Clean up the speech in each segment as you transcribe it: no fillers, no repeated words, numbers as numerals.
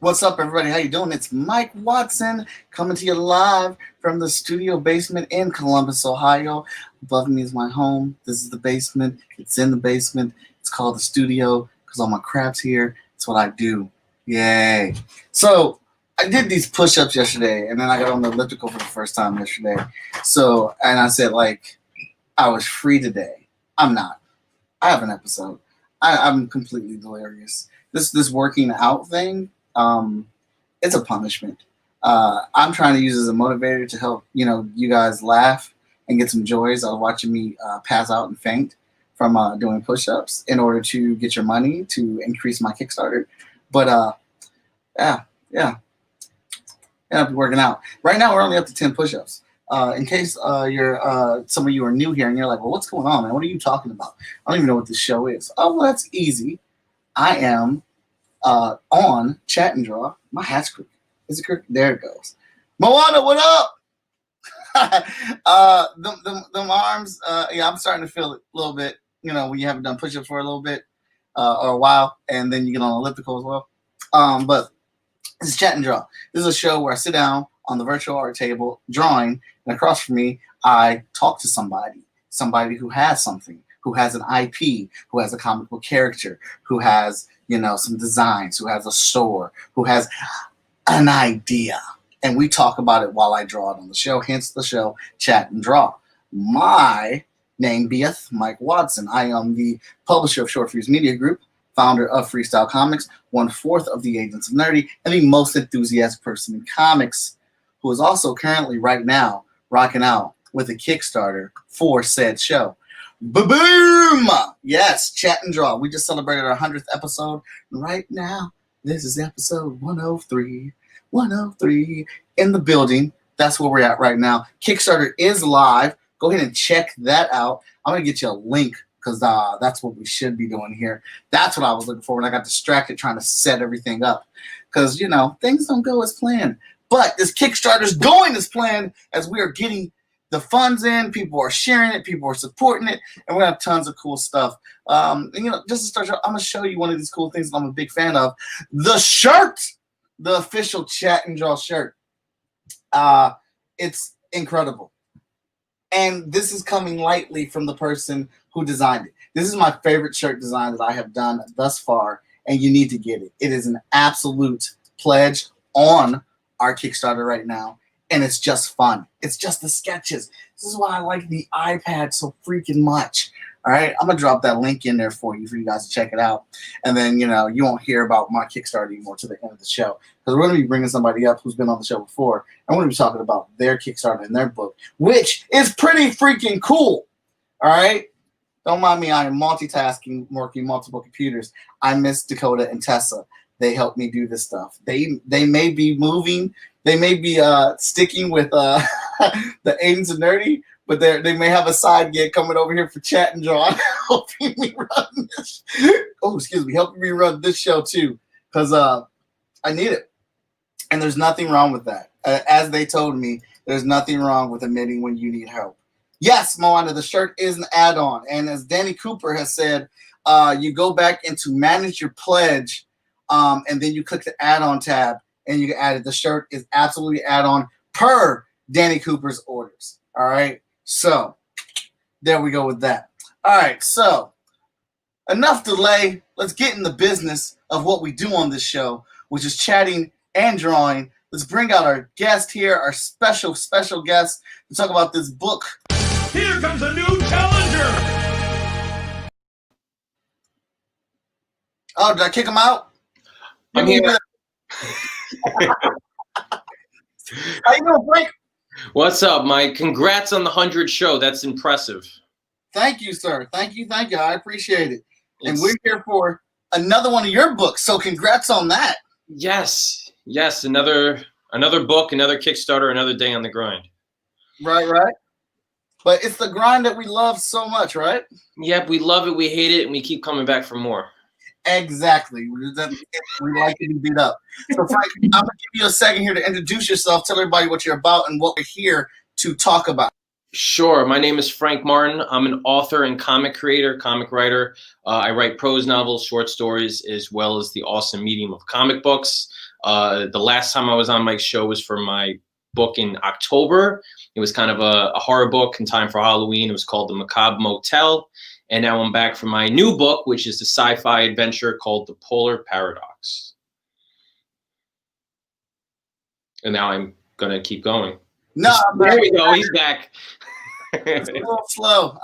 What's up, everybody? How you doing? It's Mike Watson coming to you live from the studio basement in Columbus, Ohio. Above me is my home. This is the basement. It's in the basement. It's called the studio because all my crap's here. It's what I do. Yay. So I did these push-ups yesterday, and then I got on the elliptical for the first time yesterday. And I said, I was free today. I'm not. I have an episode. I'm completely delirious. This working out thing, it's a punishment. I'm trying to use it as a motivator to help you guys laugh and get some joys out of watching me pass out and faint from doing push-ups in order to get your money to increase my Kickstarter. But yeah, I'll be working out. Right now, we're only up to 10 push-ups. In case you're some of you are new here and you're like, well, what's going on, man? What are you talking about? I don't even know what this show is. Oh, well, that's easy. I am on Chat and Draw. My hat's crooked. Is it crooked? There it goes. Moana, what up? Them arms, I'm starting to feel it a little bit, when you haven't done push-ups for a little bit or a while, and then you get on elliptical as well. But this is Chat and Draw. This is a show where I sit down on the virtual art table drawing, and across from me, I talk to somebody who has something, who has an IP, who has a comic book character, who has, some designs, who has a store, who has an idea. And we talk about it while I draw it on the show, hence the show Chat and Draw. My name beeth Mike Watson. I am the publisher of Short Fuse Media Group, founder of Freestyle Comics, 1/4 of the Agents of Nerdy, and the most enthusiastic person in comics, who is also currently right now rocking out with a Kickstarter for said show. Ba-boom! Yes, Chat and Draw. We just celebrated our 100th episode. Right now, this is episode 103. 103 in the building. That's where we're at right now. Kickstarter is live. Go ahead and check that out. I'm going to get you a link because that's what we should be doing here. That's what I was looking for when I got distracted trying to set everything up. Because, things don't go as planned. But this Kickstarter is going as planned as we are getting the funds in. People are sharing it. People are supporting it. And we're going to have tons of cool stuff. Just to start, I'm going to show you one of these cool things that I'm a big fan of. The shirt. The official Chat and Draw shirt. It's incredible. And this is coming lightly from the person who designed it. This is my favorite shirt design that I have done thus far, and you need to get it. It is an absolute pledge on our Kickstarter right now, and it's just fun. It's just the sketches. This is why I like the iPad so freaking much. All right, I'm going to drop that link in there for you guys to check it out. And then, you won't hear about my Kickstarter anymore to the end of the show. Because we're going to be bringing somebody up who's been on the show before. And we're going to be talking about their Kickstarter and their book, which is pretty freaking cool. All right? Don't mind me. I am multitasking, working multiple computers. I miss Dakota and Tessa. They helped me do this stuff. They may be moving. They may be sticking with the Agents of Nerdy. But they may have a side gig coming over here for Chat and Draw, helping me run this. Helping me run this show too, because I need it, and there's nothing wrong with that. As they told me, there's nothing wrong with admitting when you need help. Yes, Moana, the shirt is an add-on, and as Danny Cooper has said, you go back into manage your pledge, and then you click the add-on tab, and you can add it. The shirt is absolutely add-on per Danny Cooper's orders. All right. So, there we go with that. All right, so enough delay. Let's get in the business of what we do on this show, which is chatting and drawing. Let's bring out our guest here, our special guest, to talk about this book. Here comes a new challenger. Oh, did I kick him out? I'm here. How you doing, Frank? What's up, Mike? Congrats on the 100 show. That's impressive. Thank you, sir. Thank you. I appreciate it. And we're here for another one of your books, so congrats on that. Yes. Another book, another Kickstarter, another day on the grind. Right. But it's the grind that we love so much, right? Yep, we love it, we hate it, and we keep coming back for more. Exactly. We like to be beat up. So, Frank, I'm going to give you a second here to introduce yourself, tell everybody what you're about and what we're here to talk about. Sure. My name is Frank Martin. I'm an author and comic creator, comic writer. I write prose novels, short stories, as well as the awesome medium of comic books. The last time I was on Mike's show was for my book in October. It was kind of a horror book in time for Halloween. It was called The Macabre Motel. And now I'm back for my new book, which is a sci-fi adventure called The Polar Paradox. And now I'm going to keep going. No, there we go. He's back. It's a little slow.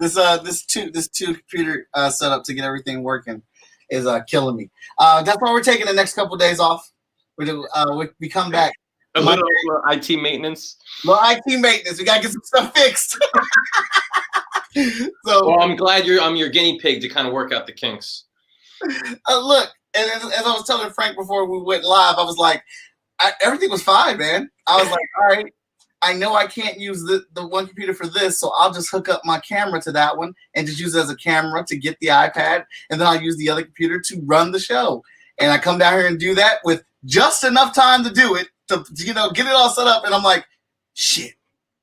This two computer setup to get everything working is killing me. That's why we're taking the next couple of days off. We come back. A little IT maintenance. Well, IT maintenance. We gotta get some stuff fixed. So, well, I'm glad I'm your guinea pig to kind of work out the kinks. Look, and as I was telling Frank before we went live, I was like, everything was fine, man. I was like, all right, I know I can't use the one computer for this, so I'll just hook up my camera to that one and just use it as a camera to get the iPad, and then I'll use the other computer to run the show. And I come down here and do that with just enough time to do it, to get it all set up, and I'm like, shit,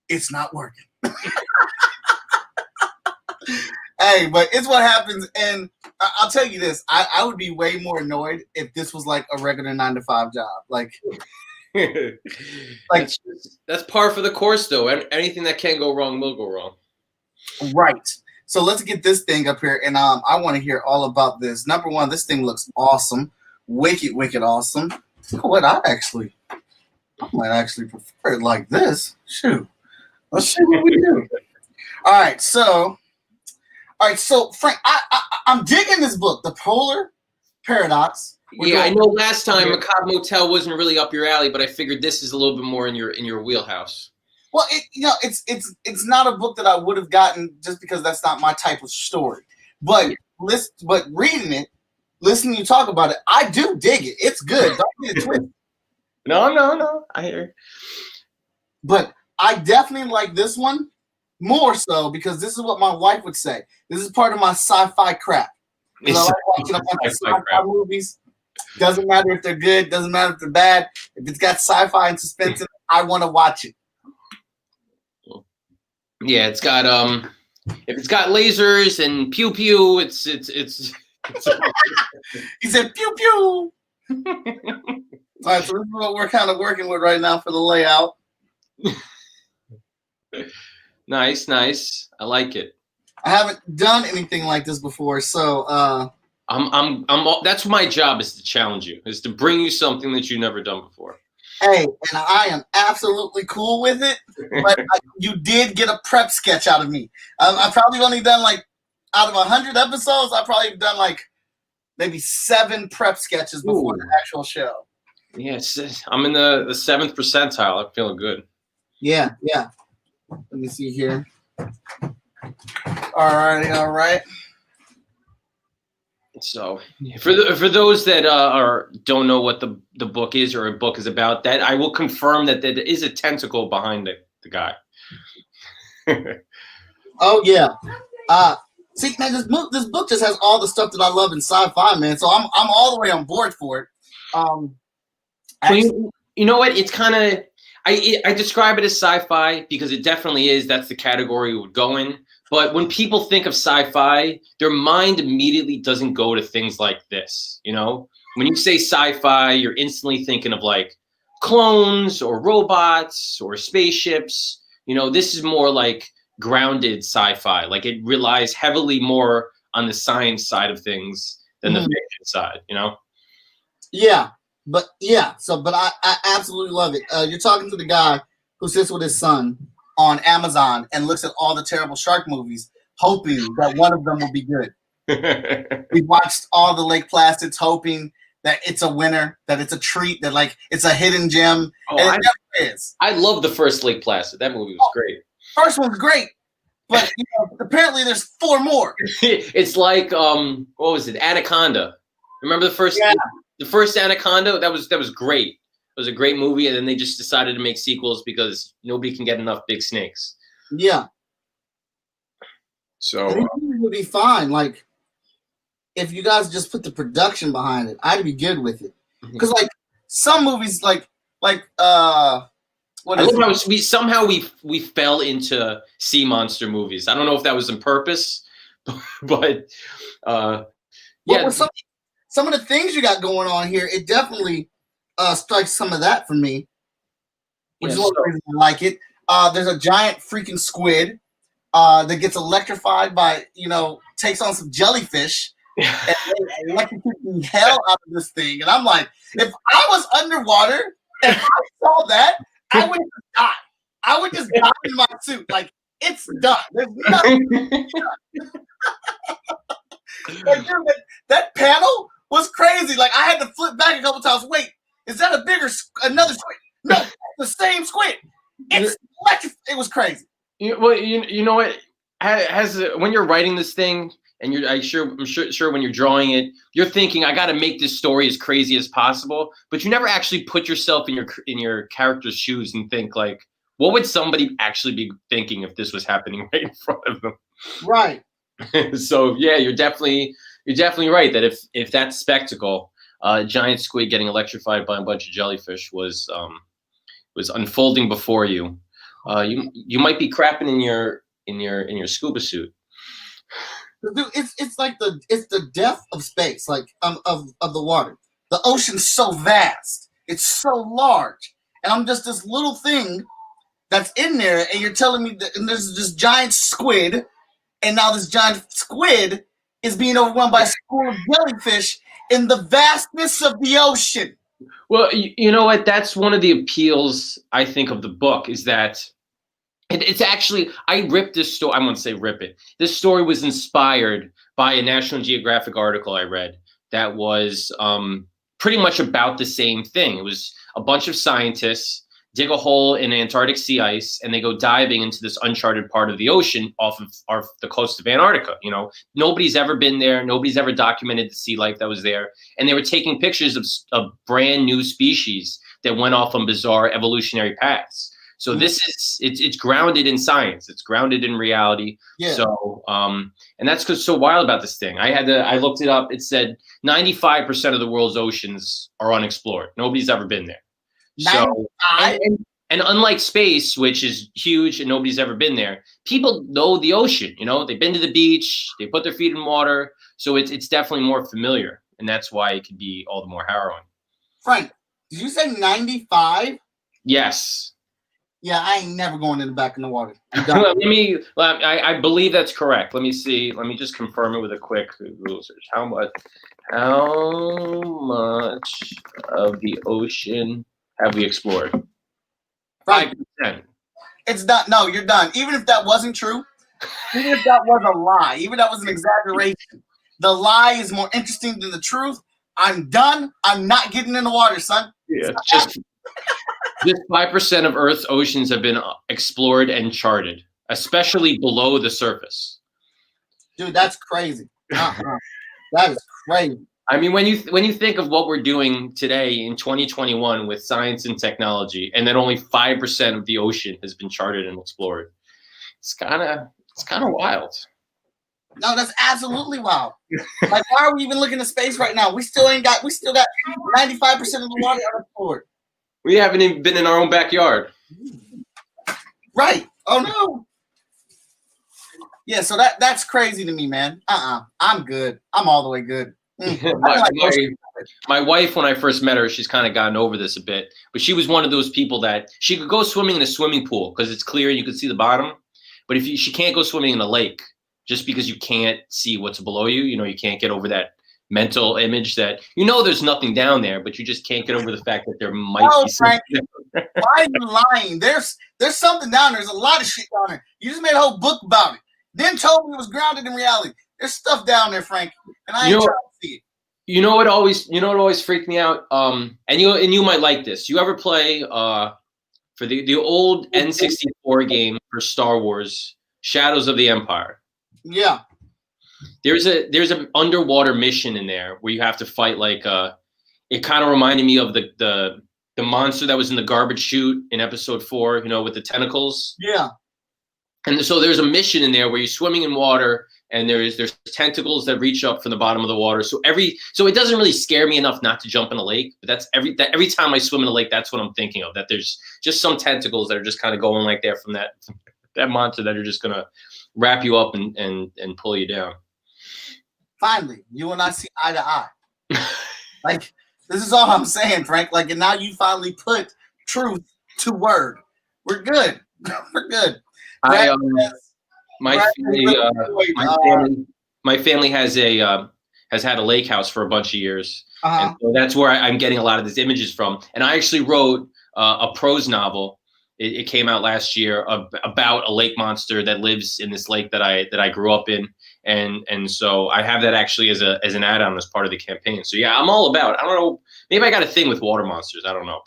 it's not working. Hey, but it's what happens, and I'll tell you this, I would be way more annoyed if this was like a regular 9-to-5 job. Like that's par for the course, though. Anything that can go wrong will go wrong. Right. So let's get this thing up here, and I want to hear all about this. Number one, this thing looks awesome. Wicked awesome. What I might actually prefer it like this. Shoot. Let's see what we do. All right, so Frank, I'm digging this book, The Polar Paradox. I know last time Macabre Motel wasn't really up your alley, but I figured this is a little bit more in your wheelhouse. Well, it's not a book that I would have gotten just because that's not my type of story. But reading it, listening to you talk about it, I do dig it. It's good. Don't get it twisted. No, I hear. But I definitely like this one more so because this is what my wife would say. This is part of my sci-fi crap. I like watching a bunch of sci-fi movies. Doesn't matter if they're good. Doesn't matter if they're bad. If it's got sci-fi and suspense in it, I want to watch it. Yeah, it's got if it's got lasers and pew pew, it's He said pew pew. All right, so this is what we're kind of working with right now for the layout. Nice. I like it. I haven't done anything like this before, so I'm that's my job, is to challenge you, is to bring you something that you've never done before. Hey, and I am absolutely cool with it, but you did get a prep sketch out of me. I've probably only done out of 100 episodes, I've probably done maybe 7 prep sketches before the actual show. Yes, I'm in the 7th percentile. I'm feeling good. Yeah. Let me see here. All right. So for those that don't know what the book is or a book is about, that I will confirm that there is a tentacle behind the guy. Oh yeah. See, man, this book just has all the stuff that I love in sci-fi, man. So I'm all the way on board for it. Actually, you know what? It's kind of I describe it as sci-fi because it definitely is. That's the category it would go in. But when people think of sci-fi, their mind immediately doesn't go to things like this. When you say sci-fi, you're instantly thinking of clones or robots or spaceships. This is more like grounded sci-fi. It relies heavily more on the science side of things than the fiction side. Yeah, but I absolutely love it. You're talking to the guy who sits with his son on Amazon and looks at all the terrible shark movies, hoping that one of them will be good. We watched all the Lake Placids, hoping that it's a winner, that it's a treat, that it's a hidden gem. And it never is. I love the first Lake Placid. That movie was great. First one's great, but apparently there's 4 more. It's like what was it? Anaconda. Remember the first? Yeah. The first Anaconda? That was great. It was a great movie, and then they just decided to make sequels because nobody can get enough big snakes. Yeah. So it would be fine. If you guys just put the production behind it, I'd be good with it. Because some movies, what is it? We fell into sea monster movies. I don't know if that was on purpose, but yeah. some of the things you got going on here, it definitely strikes some of that for me, which is one of the reasons I like it. There's a giant freaking squid that gets electrified by, takes on some jellyfish and they electrocuting hell out of this thing. And I'm like, if I was underwater and I saw that, I would just die. I would just die in my suit. Like, it's done. There's nothing to be done. Like, dude, that panel was crazy. Like, I had to flip back a couple times. Wait, is that another squid? No, it's the same squid. It's electric. It was crazy. You know what? When you're writing this thing, and I'm sure when you're drawing it, you're thinking, I got to make this story as crazy as possible. But you never actually put yourself in your character's shoes and think like, what would somebody actually be thinking if this was happening right in front of them? Right. So yeah, you're definitely right that if that spectacle, giant squid getting electrified by a bunch of jellyfish was unfolding before you, you might be crapping in your scuba suit. Dude, it's like the depth of space, like of the water. The ocean's so vast, it's so large, and I'm just this little thing that's in there, and you're telling me that and there's this giant squid, and now this giant squid is being overwhelmed by a school of jellyfish in the vastness of the ocean. Well, you know what? That's one of the appeals, I think, of the book is that it's actually, I ripped this story. I won't say rip it. This story was inspired by a National Geographic article I read that was pretty much about the same thing. It was a bunch of scientists dig a hole in Antarctic sea ice and they go diving into this uncharted part of the ocean off of the coast of Antarctica. Nobody's ever been there. Nobody's ever documented the sea life that was there. And they were taking pictures of brand new species that went off on bizarre evolutionary paths. So it's grounded in science. It's grounded in reality. Yeah. So, and that's what's so wild about this thing. I looked it up. It said 95% of the world's oceans are unexplored. Nobody's ever been there. So, and unlike space, which is huge and nobody's ever been there, people know the ocean. They've been to the beach, they put their feet in water. So it's definitely more familiar. And that's why it can be all the more harrowing. Frank, did you say 95? Yes. Yeah, I ain't never going in the back in the water. I believe that's correct. Let me see. Let me just confirm it with a quick Google search. How much of the ocean have we explored? 5%. It's done. No, you're done. Even if that wasn't true, even if that was a lie, even if that was an exaggeration, the lie is more interesting than the truth. I'm done. I'm not getting in the water, son. Yeah, just 5% of Earth's oceans have been explored and charted, especially below the surface. Dude, that's crazy. That is crazy. I mean, when you think of what we're doing today in 2021 with science and technology, and that only 5% of the ocean has been charted and explored, it's kind of wild. No, that's absolutely wild. Like, why are we even looking at space right now? We still got 95% of the water unexplored. We haven't even been in our own backyard. Right. Oh no. Yeah, so that's crazy to me, man. I'm good. I'm all the way good. My wife, when I first met her, she's kind of gotten over this a bit, but she was one of those people that she could go swimming in a swimming pool because it's clear and you can see the bottom. But she can't go swimming in a lake just because you can't see what's below you. You can't get over that mental image that there's nothing down there, but you just can't get over the fact that there might be something. Frank, why are you lying? There's something down there. There's a lot of shit down there. You just made a whole book about it. Then told me it was grounded in reality. There's stuff down there, Frank, and I ain't trying to see it. You know what always freaked me out? And you might like this. You ever play for the old N64 game for Star Wars, Shadows of the Empire? Yeah. There's an underwater mission in there where you have to fight it kind of reminded me of the monster that was in the garbage chute in episode 4, with the tentacles. Yeah. And so there's a mission in there where you're swimming in water and there's tentacles that reach up from the bottom of the water. So it doesn't really scare me enough not to jump in a lake, but that's every time I swim in a lake, that's what I'm thinking of, that there's just some tentacles that are just kind of going like there from that monster that are just going to wrap you up and pull you down. Finally, you and I see eye to eye. Like, this is all I'm saying, Frank. Like, and now you finally put truth to word. We're good. We're good. I Brad says- my Brad family, really enjoyed, my family has had a lake house for a bunch of years, uh-huh. and so that's where I'm getting a lot of these images from. And I actually wrote a prose novel. It came out last year about a lake monster that lives in this lake that I grew up in, and so I have that actually as an add-on as part of the campaign. So yeah, I'm all about. I don't know. Maybe I got a thing with water monsters. I don't know.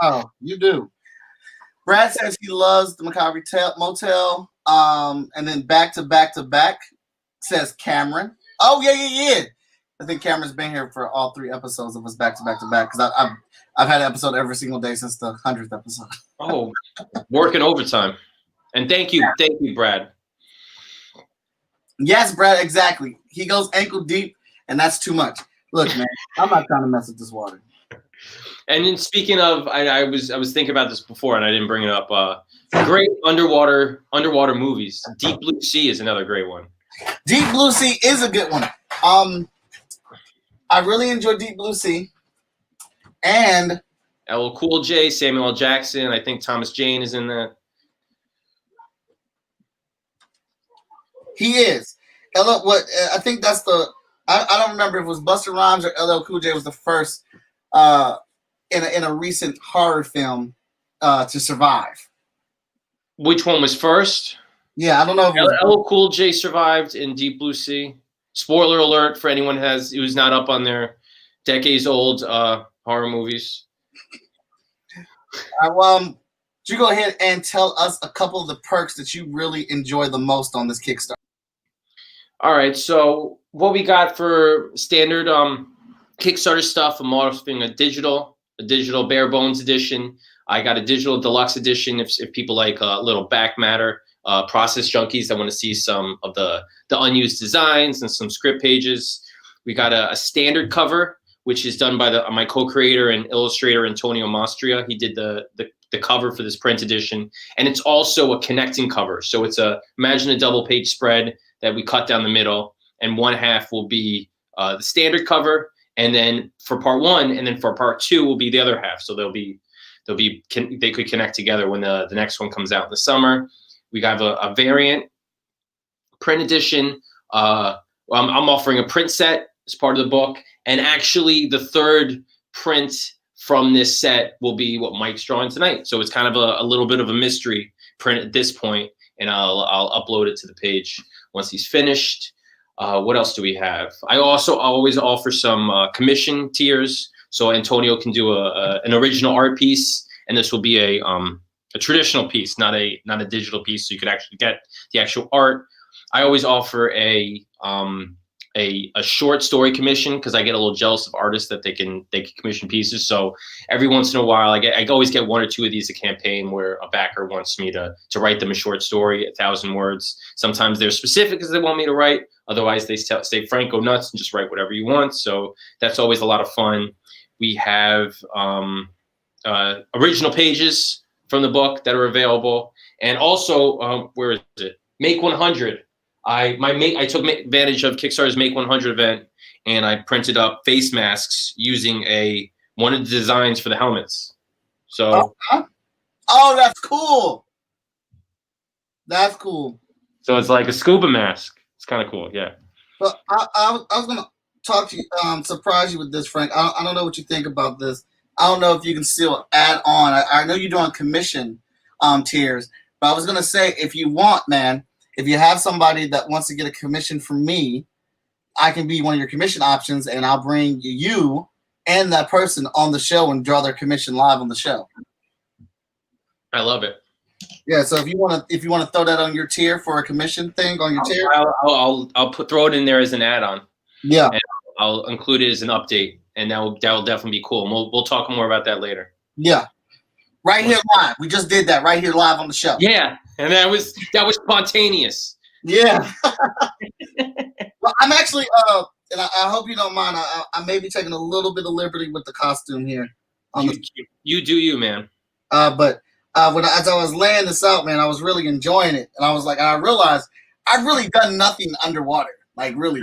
Oh, you do. Brad says he loves the Macabre Motel. And then back to back says Cameron. Oh yeah. I think Cameron's been here for all 3 episodes of us back to back because I've had an episode every single day since the 100th episode. Oh, working overtime. And thank you, Brad. Yes, Brad, exactly. He goes ankle deep, and that's too much. Look, man, I'm not trying to mess with this water. And then speaking of, I was thinking about this before, and I didn't bring it up. Great underwater movies. Deep Blue Sea is another great one. Deep Blue Sea is a good one. I really enjoy Deep Blue Sea. And LL Cool J, Samuel L. Jackson. I think Thomas Jane is in that. He is. I think that's the. I don't remember if it was Busta Rhymes or LL Cool J was the first in a recent horror film to survive. Which one was first? Yeah, I don't know. If LL Cool J survived in Deep Blue Sea. Spoiler alert for anyone who's not up on their decades-old horror movies. Would you go ahead and tell us a couple of the perks that you really enjoy the most on this Kickstarter? All right, so what we got for standard Kickstarter stuff, I'm offering a digital bare bones edition. I got a digital deluxe edition if people like a little back matter, process junkies that want to see some of the unused designs and some script pages. We got a standard cover, which is done by my co-creator and illustrator Antonio Mastria. He did the cover for this print edition, and it's also a connecting cover. So it's imagine a double page spread that we cut down the middle, and one half will be the standard cover, and then for part 1, and then for part 2 will be the other half. So they could connect together when the next one comes out in the summer. We got a variant print edition. I'm offering a print set as part of the book, and actually the third print from this set will be what Mike's drawing tonight. So it's kind of a little bit of a mystery print at this point, and I'll upload it to the page once he's finished. What else do we have? I always offer some commission tiers, so Antonio can do an original art piece, and this will be a traditional piece, not a digital piece, so you could actually get the actual art. I always offer a short story commission because I get a little jealous of artists that they can commission pieces. So every once in a while, I always get 1 or 2 of these a campaign where a backer wants me to write them a short story, 1,000 words. Sometimes they're specific as they want me to write. Otherwise, they say, Frank, go nuts and just write whatever you want. So that's always a lot of fun. We have original pages from the book that are available, and also where is it? Make 100. I took advantage of Kickstarter's Make 100 event, and I printed up face masks using one of the designs for the helmets. So, oh, that's cool. That's cool. So it's like a scuba mask. It's kind of cool, yeah. But I was gonna talk to you, surprise you with this, Frank. I don't know what you think about this. I don't know if you can still add on. I know you're doing commission tiers, but I was gonna say, if you want, man, if you have somebody that wants to get a commission from me, I can be one of your commission options, and I'll bring you and that person on the show and draw their commission live on the show. I love it. Yeah, so if you want to throw that on your tier for a commission thing on your tier, I'll throw it in there as an add-on. Yeah, and I'll include it as an update, and that will definitely be cool. And we'll talk more about that later. Yeah, right here live. We just did that right here live on the show. Yeah, and that was spontaneous. Yeah. Well, I'm actually and I hope you don't mind. I may be taking a little bit of liberty with the costume here. You do you, man. But as I was laying this out, man, I was really enjoying it, and I was like, I realized I've really done nothing underwater, like really.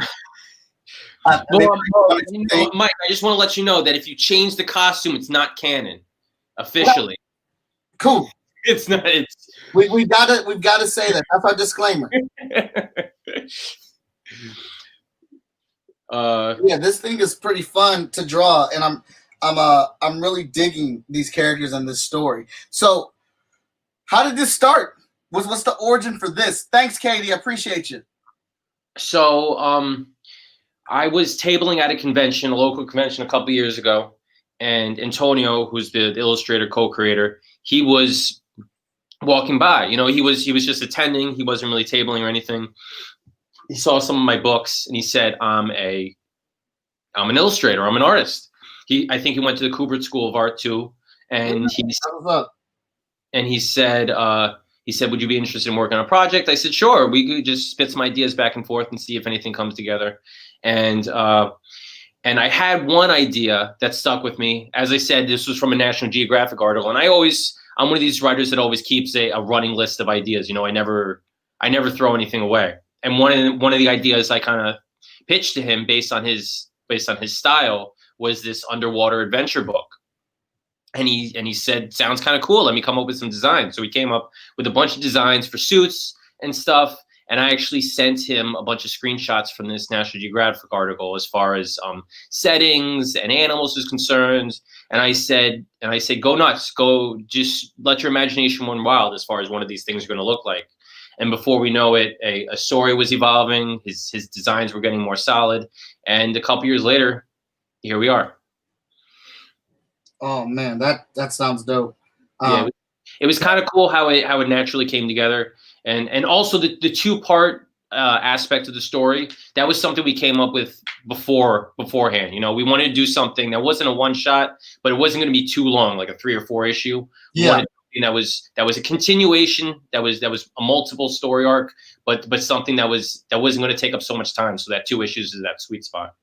Mike, I just want to let you know that if you change the costume, it's not canon officially. Cool. It's not. It's we've gotta say that. That's our disclaimer. Yeah, this thing is pretty fun to draw, and I'm really digging these characters and this story. So, how did this start? What's the origin for this? Thanks, Katie. I appreciate you. So, I was tabling at a local convention a couple years ago, and Antonio, who's the illustrator co-creator, he was walking by. You know, he was just attending. He wasn't really tabling or anything. He saw some of my books, and he said, "I'm an illustrator. I'm an artist." I think he went to the Kubert School of Art too, and he said, "Would you be interested in working on a project?" I said, "Sure. We could just spit some ideas back and forth and see if anything comes together." And I had one idea that stuck with me. As I said, this was from a National Geographic article, and I'm one of these writers that always keeps a running list of ideas. You know, I never throw anything away. And one of the ideas I kind of pitched to him based on his style was this underwater adventure book. And he said, "Sounds kind of cool. Let me come up with some designs." So he came up with a bunch of designs for suits and stuff. And I actually sent him a bunch of screenshots from this National Geographic article as far as settings and animals is concerned. And I said, go nuts, go just let your imagination run wild as far as one of these things are going to look like. And before we know it, a story was evolving. His designs were getting more solid. And a couple years later, here we are. Oh man, that sounds dope. Yeah, it was kind of cool how it naturally came together, and also the 2-part aspect of the story. That was something we came up with beforehand. You know, we wanted to do something that wasn't a one shot, but it wasn't going to be too long, like a 3 or 4 issue. Yeah. That was a continuation. That was a multiple story arc, but something that wasn't going to take up so much time. So that 2 issues is that sweet spot.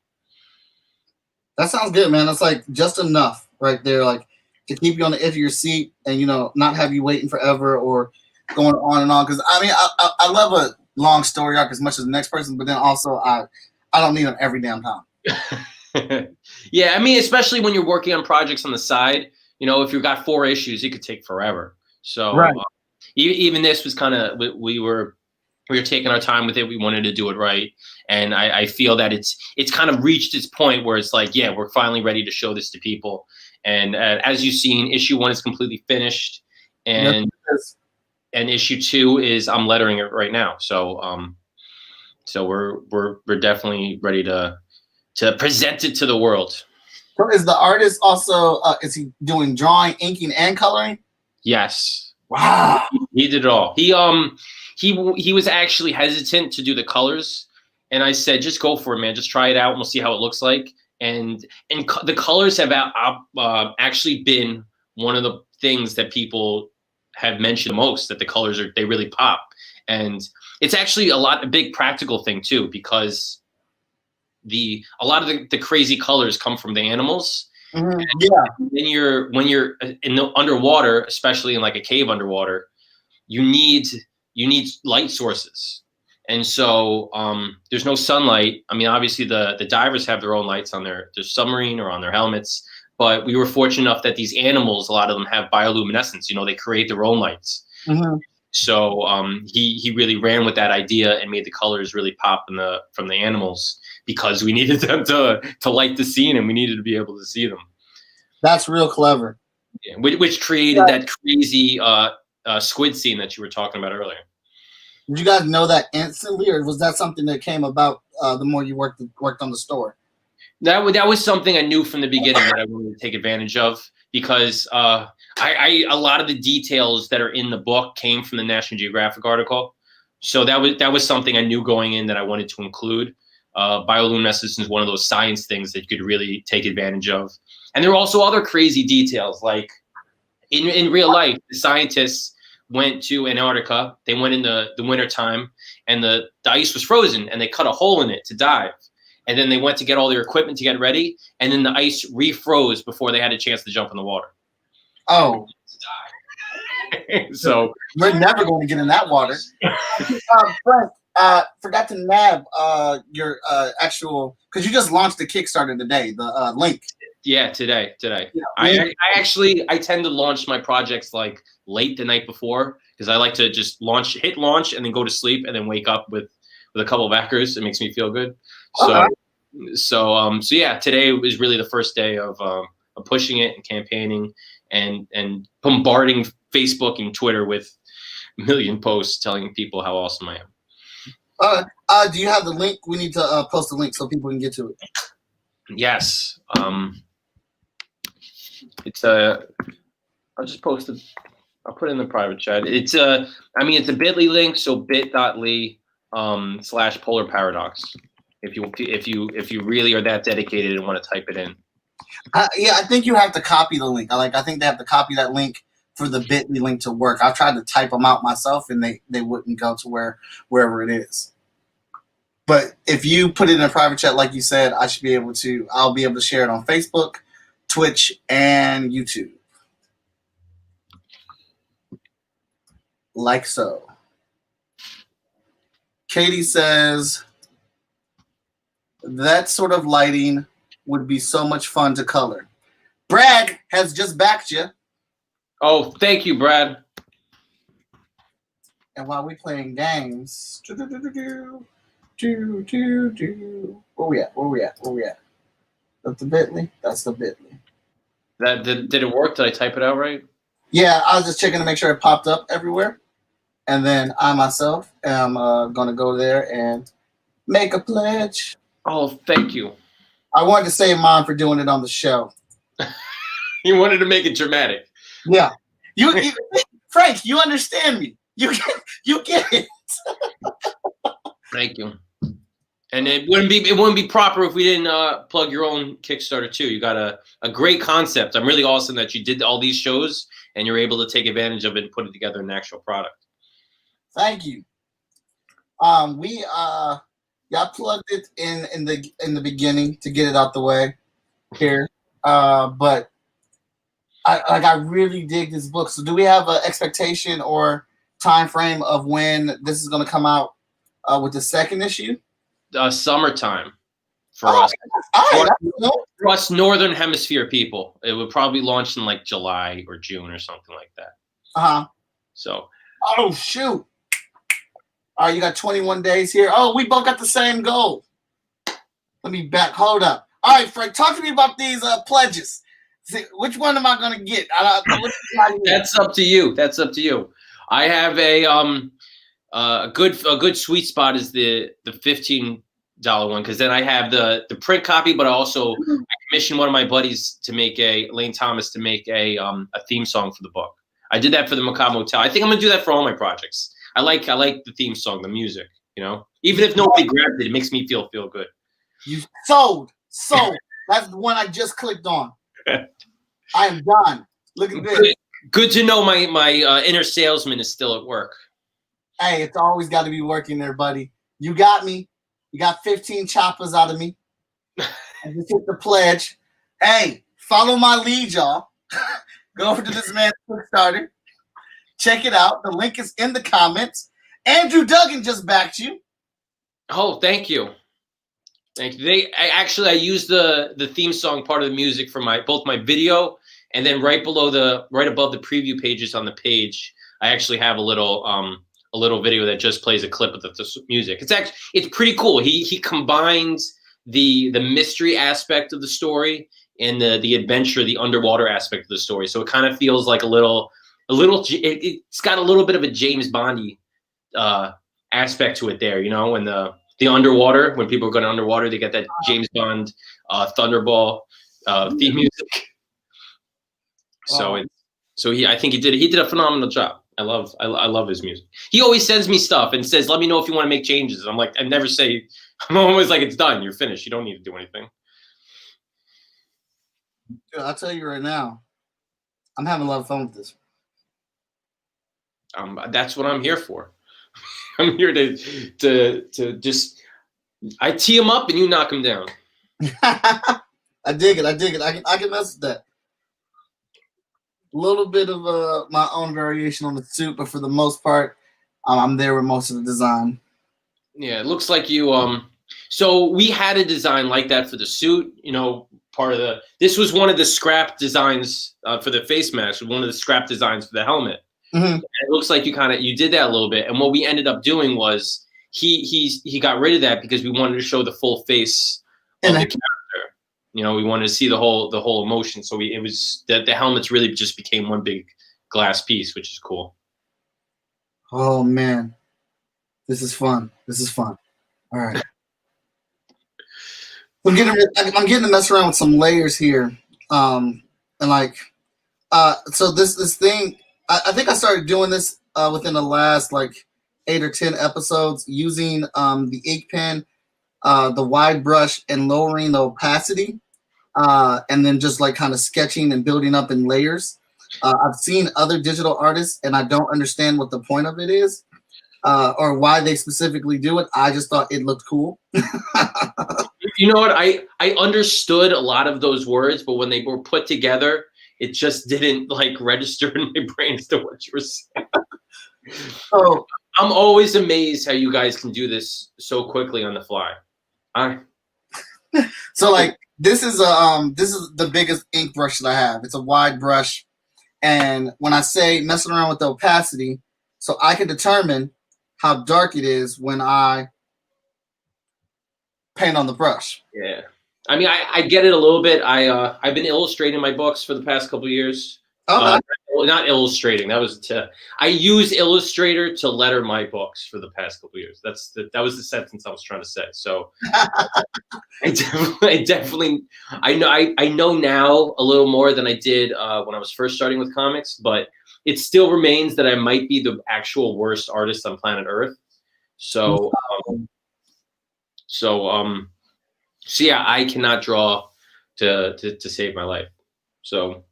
That sounds good, man. That's like just enough right there, like to keep you on the edge of your seat and, you know, not have you waiting forever or going on and on. Because I mean, I love a long story arc as much as the next person, but then also I don't need them every damn time. Yeah, I mean, especially when you're working on projects on the side. You know, if you've got 4 issues, it could take forever. So right. Even this was kind of, we were taking our time with it. We wanted to do it right. And I feel that it's kind of reached its point where it's like, yeah, we're finally ready to show this to people. And as you've seen, issue 1 is completely finished. And and issue 2 is I'm lettering it right now. So so we're definitely ready to present it to the world. So is the artist also is he doing drawing, inking, and coloring? Yes. Wow. He did it all. He was actually hesitant to do the colors, and I said, just go for it, man. Just try it out, and we'll see how it looks like. And the colors have actually been one of the things that people have mentioned the most. That the colors they really pop, and it's actually a big practical thing too, because a lot of the crazy colors come from the animals. Mm-hmm. Yeah. When you're in the underwater, especially in like a cave underwater, you need light sources. And so there's no sunlight. I mean, obviously the divers have their own lights on their submarine or on their helmets, but we were fortunate enough that these animals, a lot of them have bioluminescence. You know, they create their own lights. Mm-hmm. So he really ran with that idea and made the colors really pop from the animals, because we needed them to light the scene, and we needed to be able to see them. That's real clever. Yeah, which created that crazy squid scene that you were talking about earlier. Did you guys know that instantly, or was that something that came about the more you worked on the story? That was something I knew from the beginning that I wanted to take advantage of, because a lot of the details that are in the book came from the National Geographic article. So that was something I knew going in that I wanted to include. Bioluminescence is one of those science things that you could really take advantage of. And there were also other crazy details, like in real life, the scientists went to Antarctica. They went in the winter time, and the ice was frozen, and they cut a hole in it to dive. And then they went to get all their equipment to get ready, and then the ice refroze before they had a chance to jump in the water. Oh. So we're never going to get in that water. Frank, Forgot to nab your actual, because you just launched the Kickstarter today. The link. Yeah, today. Yeah, I actually tend to launch my projects like late the night before because I like to just hit launch, and then go to sleep, and then wake up with a couple of backers. It makes me feel good. So, Okay. so yeah, today was really the first day of pushing it and campaigning and bombarding Facebook and Twitter with a million posts telling people how awesome I am. Do you have the link? We need to post the link so people can get to it. Yes. It's I'll just post it. I'll put it in the private chat. It's it's a bit.ly link, so bit.ly /polar paradox. If you really are that dedicated and want to type it in. Yeah, I think you have to copy the link. I think they have to copy that link for the bit.ly link to work. I've tried to type them out myself, and they wouldn't go to wherever it is. But if you put it in a private chat, like you said, I'll be able to share it on Facebook, Twitch, and YouTube. Like so. Katie says, that sort of lighting would be so much fun to color. Brad has just backed you. Oh, thank you, Brad. And while we're playing games, where we at? That's the bit.ly? That's the bit.ly. Did it work? Did I type it out right? Yeah, I was just checking to make sure it popped up everywhere. And then I myself am going to go there and make a pledge. Oh, thank you. I wanted to save mine for doing it on the show. You wanted to make it dramatic. Yeah. You Frank, you understand me. You get it. Thank you. And it wouldn't be proper if we didn't plug your own Kickstarter too. You got a great concept. I'm really awesome that you did all these shows and you're able to take advantage of it and put it together in an actual product. Thank you. Y'all plugged it in the beginning to get it out the way here. But I really dig this book. So do we have an expectation or time frame of when this is going to come out with the second issue? Summertime for us. All right, for us Northern Hemisphere people. It would probably launch in like July or June or something like that. So. Oh shoot! All right, you got 21 days here. Oh, we both got the same goal. Let me back. Hold up. All right, Frank, talk to me about these pledges. See, which one am I going to get? That's up to you. That's up to you. I have a good sweet spot is the $15 one, because then I have the print copy, but I commissioned one of my buddies to make Lane Thomas to make a theme song for the book. I did that for the Macabre Motel. I think I'm gonna do that for all my projects. I like the theme song, the music. You know, even if nobody grabbed it, it makes me feel good. You sold. That's the one I just clicked on. I am done. Look at this. Good to know my inner salesman is still at work. Hey, it's always got to be working there, buddy. You got me. You got 15 choppers out of me. I just hit the pledge. Hey, follow my lead, y'all. Go over to this man's Kickstarter. Check it out. The link is in the comments. Andrew Duggan just backed you. Oh, thank you. Thank you. I used the theme song part of the music for both my video, and then right above the preview pages on the page, I actually have a little video that just plays a clip of the music. It's pretty cool. He combines the mystery aspect of the story and the adventure, the underwater aspect of the story. So it kind of feels like it's got a little bit of a James Bondy aspect to it there, you know, when the underwater, when people are going underwater, they get that James Bond Thunderball theme music. I think he did a phenomenal job. I love his music. He always sends me stuff and says, "Let me know if you want to make changes." I'm like, I'm always like, "It's done. You're finished. You don't need to do anything." Dude, I'll tell you right now, I'm having a lot of fun with this. That's what I'm here for. I'm here to just, I tee him up and you knock him down. I dig it. I can mess with that. A little bit of my own variation on the suit, but for the most part, I'm there with most of the design. Yeah, it looks like you so we had a design like that for the suit, you know, this was one of the scrap designs for the face mask, one of the scrap designs for the helmet. Mm-hmm. It looks like you did that a little bit. And what we ended up doing was he got rid of that because we wanted to show the full face of the character. You know, we wanted to see the whole emotion. So it was that the helmets really just became one big glass piece, which is cool. Oh man, this is fun. This is fun. All right. I'm getting to mess around with some layers here, and like, so this thing, I think I started doing this within the last like 8 or 10 episodes using the ink pen, the wide brush, and lowering the opacity, and then just like kind of sketching and building up in layers. I've seen other digital artists, and I don't understand what the point of it is, or why they specifically do it. I just thought it looked cool. You know what? I understood a lot of those words, but when they were put together, it just didn't like register in my brain as to what you were saying. So I'm always amazed how you guys can do this so quickly on the fly. So like this is the biggest ink brush that I have. It's a wide brush, and when I say messing around with the opacity, so I can determine how dark it is when I paint on the brush. Yeah, I mean, I get it a little bit. I've been illustrating my books for the past couple of years. Okay. Not illustrating. I use Illustrator to letter my books for the past couple of years. That was the sentence I was trying to say. So I definitely I know now a little more than I did when I was first starting with comics, but it still remains that I might be the actual worst artist on planet Earth. So yeah, I cannot draw to save my life. So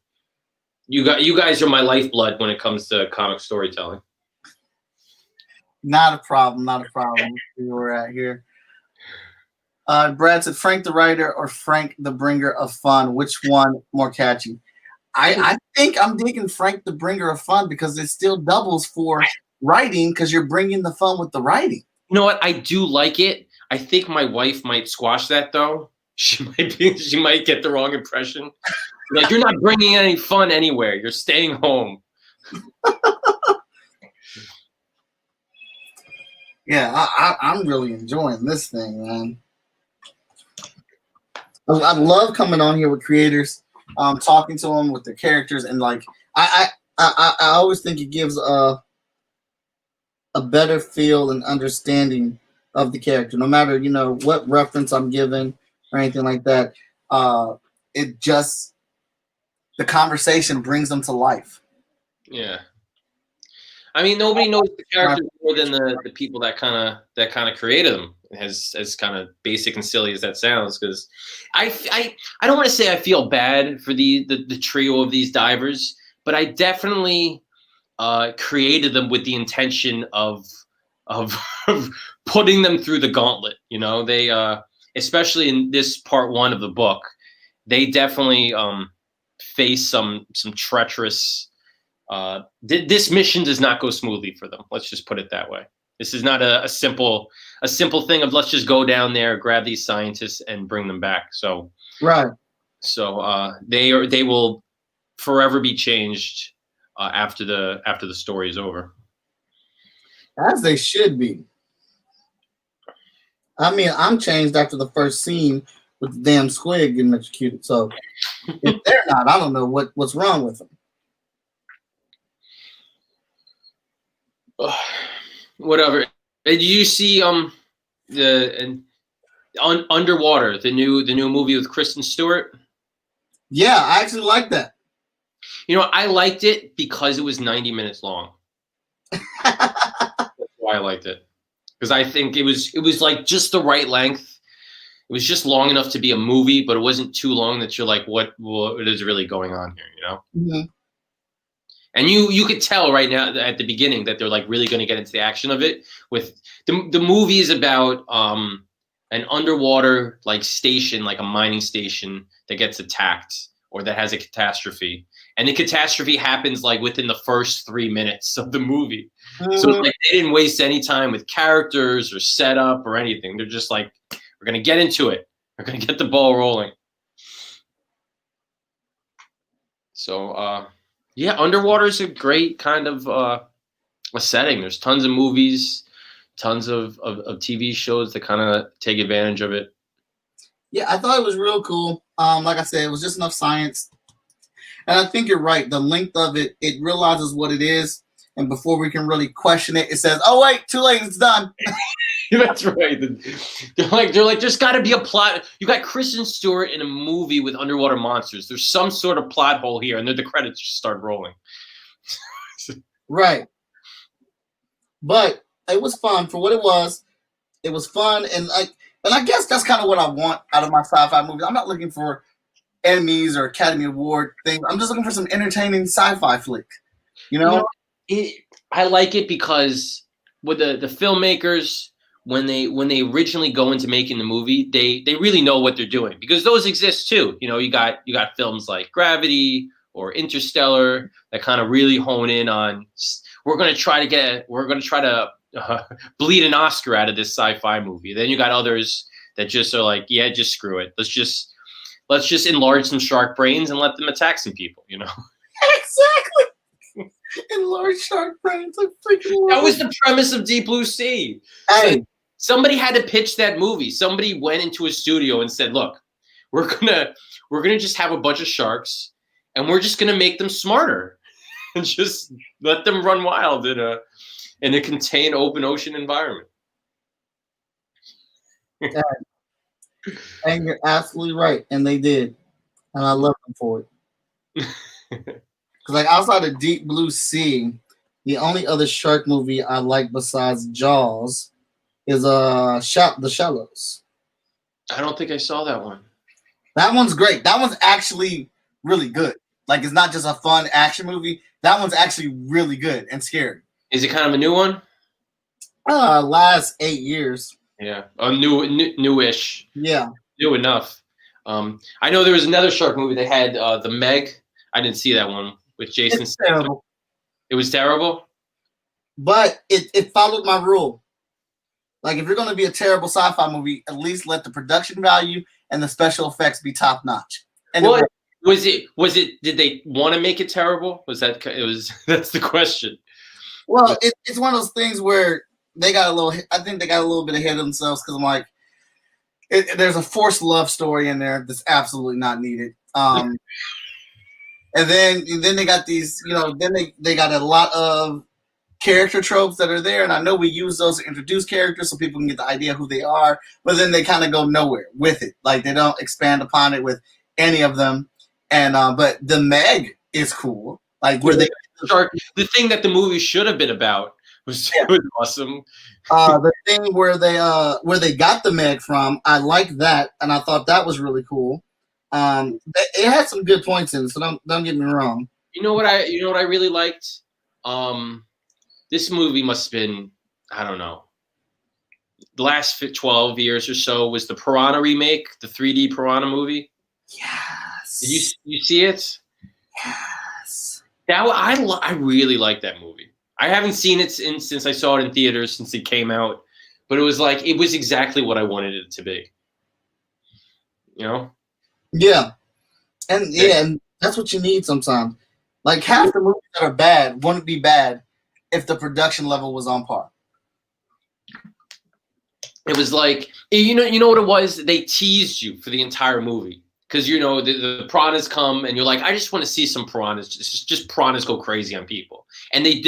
you guys are my lifeblood when it comes to comic storytelling. Not a problem. Not a problem. We were at here. Brad said, Frank the writer or Frank the bringer of fun? Which one more catchy? I think I'm digging Frank the bringer of fun because it still doubles for writing because you're bringing the fun with the writing. You know what? I do like it. I think my wife might squash that though. She might get the wrong impression. Like, you're not bringing any fun anywhere. You're staying home. Yeah, I'm really enjoying this thing, man. I love coming on here with creators, talking to them with their characters, and like I always think it gives a better feel and understanding of the character, no matter what reference I'm giving or anything like that. It just the conversation brings them to life. Yeah, I mean, nobody knows the characters more than the people that kind of created them. As kind of basic and silly as that sounds, because I don't want to say I feel bad for the trio of these divers, but I definitely created them with the intention of putting them through the gauntlet. You know, they especially in this part 1 of the book, they definitely face some treacherous. This mission does not go smoothly for them. Let's just put it that way. This is not a simple thing of let's just go down there, grab these scientists, and bring them back. So right. So they will forever be changed after the story is over. As they should be. I mean, I'm changed after the first scene with the damn squid getting executed. So if they're not, I don't know what's wrong with them. Whatever. Did you see Underwater, the new movie with Kristen Stewart? Yeah, I actually like that. You know, I liked it because it was 90 minutes long. That's why I liked it. Because I think it was like just the right length. It was just long enough to be a movie, but it wasn't too long that you're like, what is really going on here, you know? Mm-hmm. And you could tell right now at the beginning that they're like really going to get into the action of it. With the movie is about an underwater like station, like a mining station that gets attacked or that has a catastrophe, and the catastrophe happens like within the first 3 minutes of the movie. Mhm. So like they didn't waste any time with characters or setup or anything. They're just like, we're gonna get into it. We're gonna get the ball rolling. So yeah, underwater is a great kind of a setting. There's tons of movies, tons of TV shows that kind of take advantage of it. Yeah, I thought it was real cool. Like I said, it was just enough science. And I think you're right. The length of it, it realizes what it is. And before we can really question it, it says, oh, wait, too late, it's done. That's right. They're like, there's got to be a plot. You got Kristen Stewart in a movie with underwater monsters. There's some sort of plot hole here, and then the credits just start rolling. Right. But it was fun for what it was. It was fun, and I guess that's kind of what I want out of my sci-fi movies. I'm not looking for Emmys or Academy Award things. I'm just looking for some entertaining sci-fi flick. You know? I like it because with the filmmakers, when they originally go into making the movie, they really know what they're doing, because those exist too. You know, you got films like Gravity or Interstellar that kind of really hone in on, we're going to try to bleed an Oscar out of this sci-fi movie. Then you got others that just are like, yeah, just screw it. Let's just enlarge some shark brains and let them attack some people, you know? Exactly. Enlarge shark brains. That was the premise of Deep Blue Sea. Hey. So somebody had to pitch that movie. Somebody went into a studio and said, look, we're gonna just have a bunch of sharks and we're just gonna make them smarter and just let them run wild in a contained open ocean environment. And you're absolutely right. And they did. And I love them for it. Because like outside of Deep Blue Sea, the only other shark movie I like besides Jaws is The Shallows. I don't think I saw that one. That one's great. That one's actually really good. Like, it's not just a fun action movie. That one's actually really good and scary. Is it kind of a new one? Last 8 years. Yeah, newish. Yeah, new enough. I know there was another shark movie. They had The Meg. I didn't see that one with Jason. it's terrible. It was terrible. But it followed my rule. Like, if you're going to be a terrible sci-fi movie, at least let the production value and the special effects be top notch. And well, was it? Did they want to make it terrible? That's the question. Well, it's one of those things where they got a little. I think they got a little bit ahead of themselves, because I'm like, there's a forced love story in there that's absolutely not needed. And then they got these, then they got a lot of character tropes that are there, and I know we use those to introduce characters so people can get the idea who they are, but then they kind of go nowhere with it. Like, they don't expand upon it with any of them. And but The Meg is cool. Like, where they the thing that the movie should have been about was awesome. The thing where they got the Meg from, I liked that, and I thought that was really cool. It had some good points in it, so don't get me wrong. You know what I really liked? This movie must have been, I don't know, the last 12 years or so, was the Piranha remake, the 3D Piranha movie. Yes. Did you see it? Yes. I really like that movie. I haven't seen it since I saw it in theaters, since it came out, but it was exactly what I wanted it to be. You know? Yeah. And that's what you need sometimes. Like, half the movies that are bad wouldn't be bad if the production level was on par. It was like, you know what it was? They teased you for the entire movie. Because, the piranhas come, and you're like, I just want to see some piranhas. Just piranhas go crazy on people. And they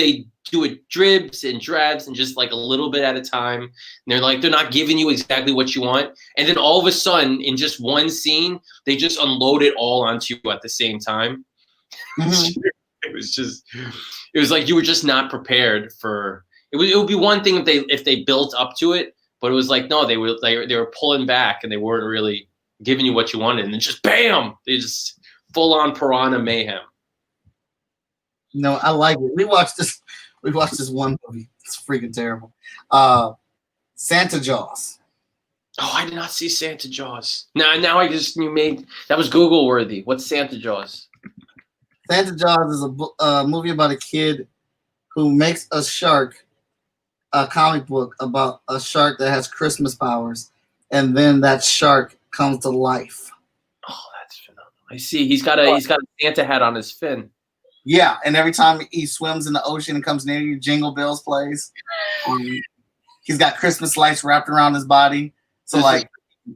do it dribs and drabs and just like a little bit at a time. And they're not giving you exactly what you want. And then all of a sudden, in just one scene, they just unload it all onto you at the same time. Mm-hmm. It was like you were just not prepared for it. It would be one thing if they built up to it, but it was like, no, they were pulling back, and they weren't really giving you what you wanted, and then just bam, they just full on piranha mayhem. No, I like it. We watched this one movie. It's freaking terrible. Santa Jaws. Oh, I did not see Santa Jaws. Now that was Google worthy. What's Santa Jaws? Santa Jaws is a movie about a kid who makes a comic book about a shark that has Christmas powers, and then that shark comes to life. Oh, that's phenomenal. I see. He's got a Santa hat on his fin. Yeah, and every time he swims in the ocean and comes near you, Jingle Bells plays. He's got Christmas lights wrapped around his body, so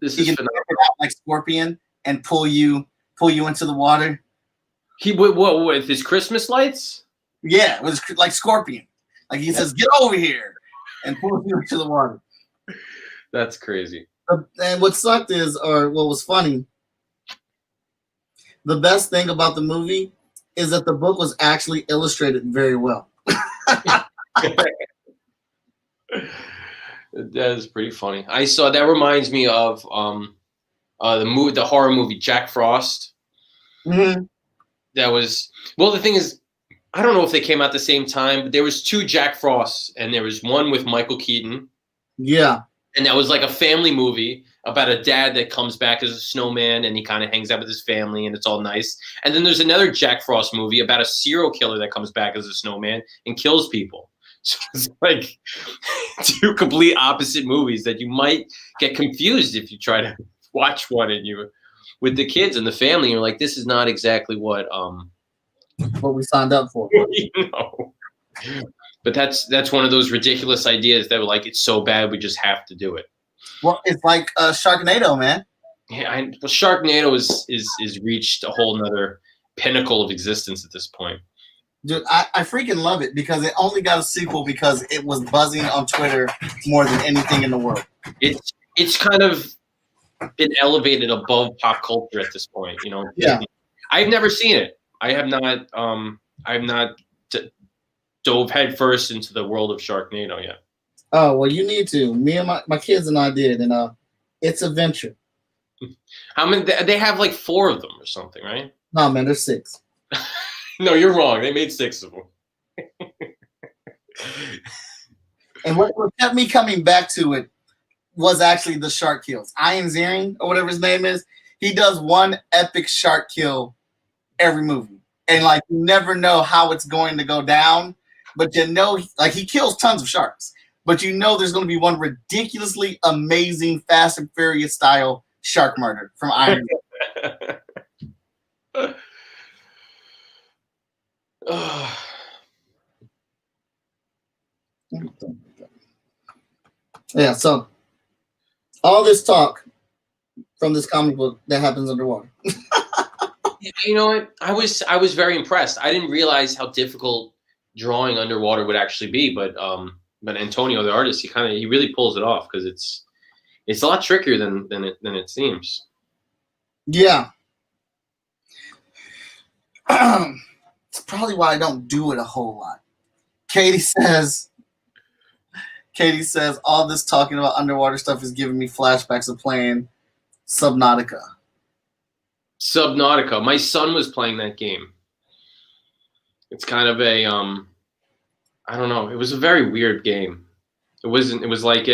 This he is can phenomenal. whip it out like Scorpion and pull you into the water. He what with his Christmas lights? Yeah, it was like Scorpion. Like he says, "Get over here," and pulls you into the water. That's crazy. And what sucked is, or what was funny, the best thing about the movie is that the book was actually illustrated very well. That is pretty funny. I saw that reminds me of the horror movie Jack Frost. Mm-hmm. That was the thing is I don't know if they came out the same time, but there was two Jack Frosts, and there was one with Michael Keaton. Yeah. And that was like a family movie about a dad that comes back as a snowman and he kind of hangs out with his family and it's all nice. And then there's another Jack Frost movie about a serial killer that comes back as a snowman and kills people. So it's like two complete opposite movies that you might get confused if you try to watch one and you with the kids and the family. You're like, this is not exactly what we signed up for. You know. But that's one of those ridiculous ideas that were like, it's so bad we just have to do it. Well, it's like Sharknado, man. Yeah, Sharknado is reached a whole nother pinnacle of existence at this point. Dude, I freaking love it because it only got a sequel because it was buzzing on Twitter more than anything in the world. It's kind of been elevated above pop culture at this point, you know. Yeah. I've never seen it. I have not dove headfirst into the world of Sharknado yet. Oh, well, you need to. Me and my kids and I did, and it's a venture. How many? They have like 4 of them or something, right? No, man, there's 6. No, you're wrong. They made 6 of them. And what kept me coming back to it was actually the shark kills. Ian Ziering, or whatever his name is, he does one epic shark kill every movie. And, like, you never know how it's going to go down. But you know, like, he kills tons of sharks. But you know there's going to be one ridiculously amazing Fast and Furious style shark murder from Iron Man. Yeah, so all this talk from this comic book that happens underwater. You know what? I was very impressed. I didn't realize how difficult drawing underwater would actually be, but Antonio, the artist, he really pulls it off because it's a lot trickier than it seems. Yeah. It's probably why I don't do it a whole lot. Katie says all this talking about underwater stuff is giving me flashbacks of playing Subnautica. My son was playing that game. It's kind of a I don't know. It was a very weird game. It was like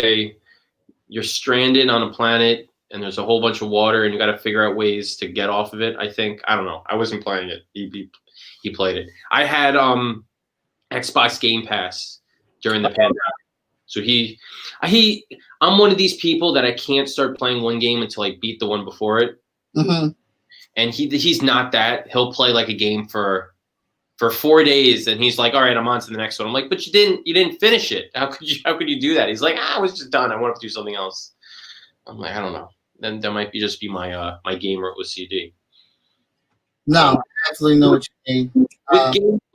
you're stranded on a planet and there's a whole bunch of water and you got to figure out ways to get off of it. I think, I don't know. I wasn't playing it. He played it. I had Xbox Game Pass during the pandemic. So I'm one of these people that I can't start playing one game until I beat the one before it. Mm-hmm. And he's not that. He'll play like a game for 4 days and he's like, all right, I'm on to the next one. I'm like, but you didn't finish it. How could you do that? He's like, I was just done. I wanted to do something else. I'm like, I don't know. Then that might just be my my gamer OCD. No, I absolutely know what you mean.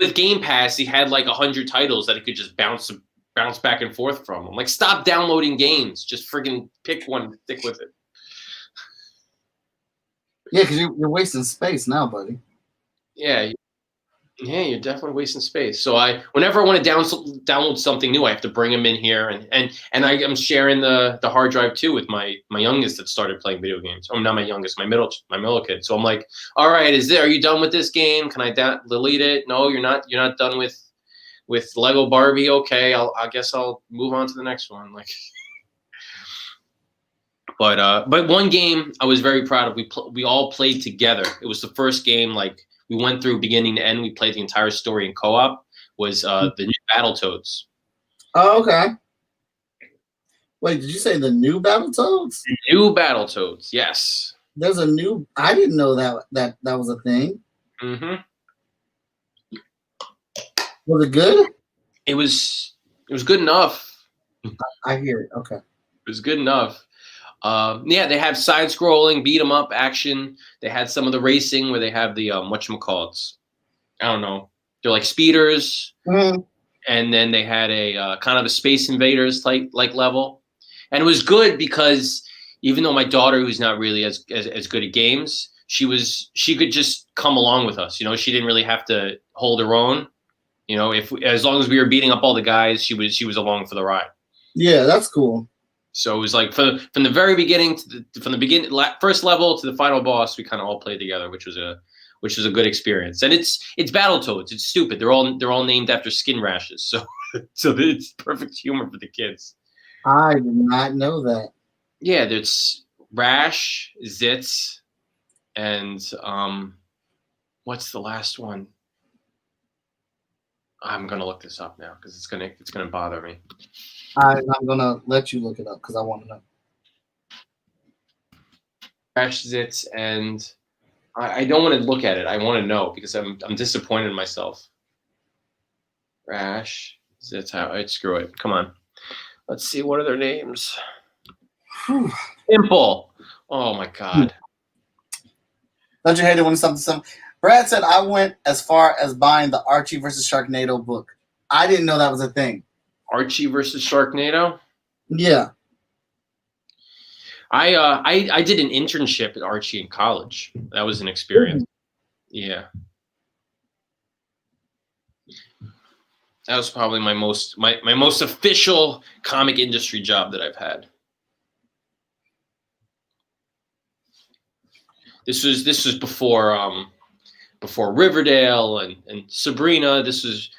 With Game Pass, he had like 100 titles that he could just bounce back and forth from. I'm like, stop downloading games. Just friggin' pick one and stick with it. Yeah, because you're wasting space now, buddy. Yeah, you're definitely wasting space. So whenever I want to download something new, I have to bring them in here, and I'm sharing the hard drive too with my youngest that started playing video games. Oh, not my youngest, my middle kid. So I'm like, all right, are you done with this game? Can I delete it? No, you're not. You're not done with Lego Barbie. Okay, I guess I'll move on to the next one. Like, but one game I was very proud of. We all played together. It was the first game like we went through beginning to end. We played the entire story in co-op. Was the new Battletoads. Oh, okay. Wait, did you say the new Battletoads? The new Battletoads, yes. There's a new. I didn't know that was a thing. Mm-hmm. Was it good? It was good enough. I hear it. Okay. It was good enough. Yeah, they have side-scrolling, beat-em-up action. They had some of the racing where they have the whatchamacallits. I don't know. They're like speeders. Mm-hmm. And then they had a kind of a Space Invaders type like level. And it was good because even though my daughter, who's not really as good at games, she could just come along with us. You know, she didn't really have to hold her own. You know, as long as we were beating up all the guys, she was along for the ride. Yeah, that's cool. So it was like from the very beginning first level to the final boss, we kind of all played together, which was a good experience. And it's Battletoads. It's stupid. They're all named after skin rashes. So it's perfect humor for the kids. I did not know that. Yeah, there's rash, zits, and what's the last one? I'm gonna look this up now because it's gonna bother me. I'm gonna let you look it up because I want to know. Rash, zits, and I don't want to look at it. I want to know because I'm disappointed in myself. Rash, zits, screw it. Come on. Let's see. What are their names? Whew. Pimple. Oh my God. Don't you hate it when something? Brad said I went as far as buying the Archie versus Sharknado book. I didn't know that was a thing. Archie versus Sharknado? Yeah. I did an internship at Archie in college. That was an experience. Yeah. That was probably my most official comic industry job that I've had. This was before Riverdale and Sabrina. This was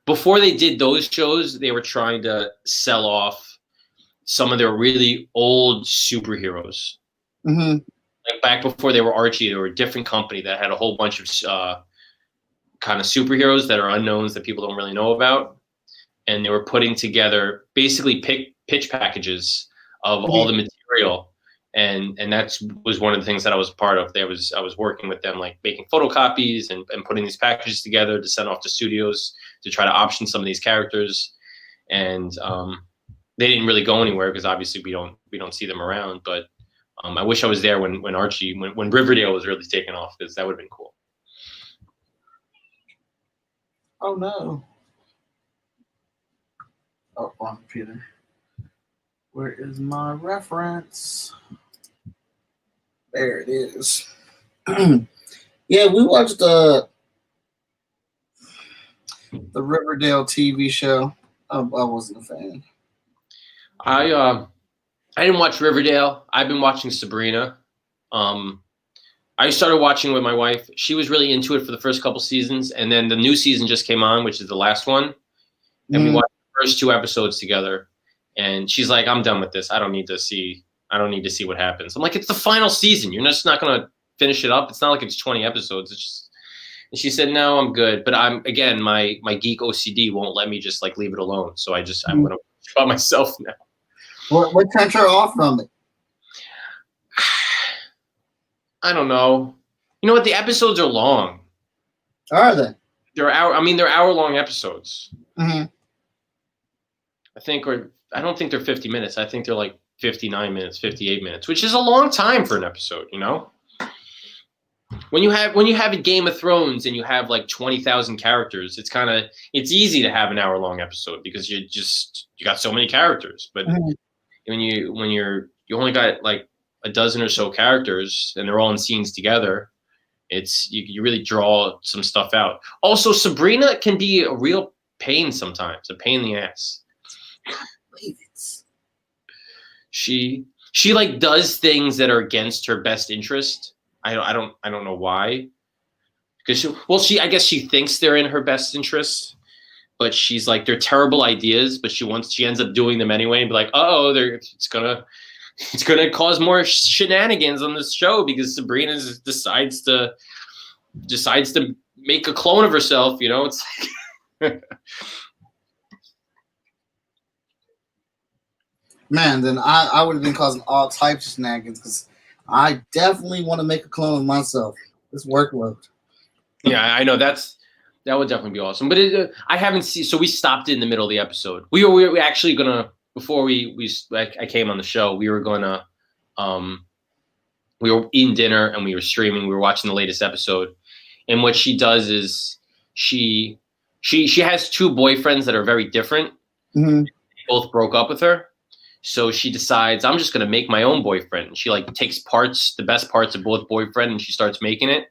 before they did those shows. They were trying to sell off some of their really old superheroes. Mm-hmm. Like back before they were Archie, they were a different company that had a whole bunch of kind of superheroes that are unknowns that people don't really know about. And they were putting together basically pitch packages of all the material. And that was one of the things that I was part of. I was working with them, like making photocopies and putting these packages together to send off to studios to try to option some of these characters. And they didn't really go anywhere because obviously we don't see them around. But I wish I was there when Riverdale was really taking off, because that would have been cool. Oh no. Oh, wrong computer. Where is my reference? There it is. Yeah, we watched the Riverdale TV show. I wasn't a fan. I didn't watch Riverdale. I've been watching Sabrina. I started watching with my wife. She was really into it for the first couple seasons, and then the new season just came on, which is the last one. And we watched the first 2 episodes together. And she's like, "I'm done with this. I don't need to see what happens." I'm like, "It's the final season. You're just not gonna finish it up. It's not like it's 20 episodes. It's just." And she said, "No, I'm good." But my geek OCD won't let me just like leave it alone. So I'm gonna watch it by myself now. What turned her off from it? I don't know. You know what? The episodes are long. Are they? They're hour-long episodes. Mm-hmm. I don't think they're 50 minutes. I think they're like 59 minutes, 58 minutes, which is a long time for an episode, you know? When you have a Game of Thrones and you have like 20,000 characters, it's easy to have an hour-long episode because you got so many characters. But when you only got like a dozen or so characters and they're all in scenes together, you really draw some stuff out. Also, Sabrina can be a real pain sometimes, a pain in the ass. She like does things that are against her best interest. I don't know why. Because I guess she thinks they're in her best interest, but she's like, they're terrible ideas, but she ends up doing them anyway and be like, it's gonna cause more shenanigans on this show because Sabrina decides to decides to make a clone of herself. It's like Man, then I would have been causing all types of shenanigans because I definitely want to make a clone of myself. This workload. Yeah, I know that would definitely be awesome. But I haven't seen. So we stopped in the middle of the episode. We were actually gonna before I came on the show. We were gonna we were eating dinner and we were streaming. We were watching the latest episode. And what she does is she has two boyfriends that are very different. Mm-hmm. They both broke up with her. So she decides, I'm just going to make my own boyfriend. She like takes the best parts of both boyfriend, and she starts making it.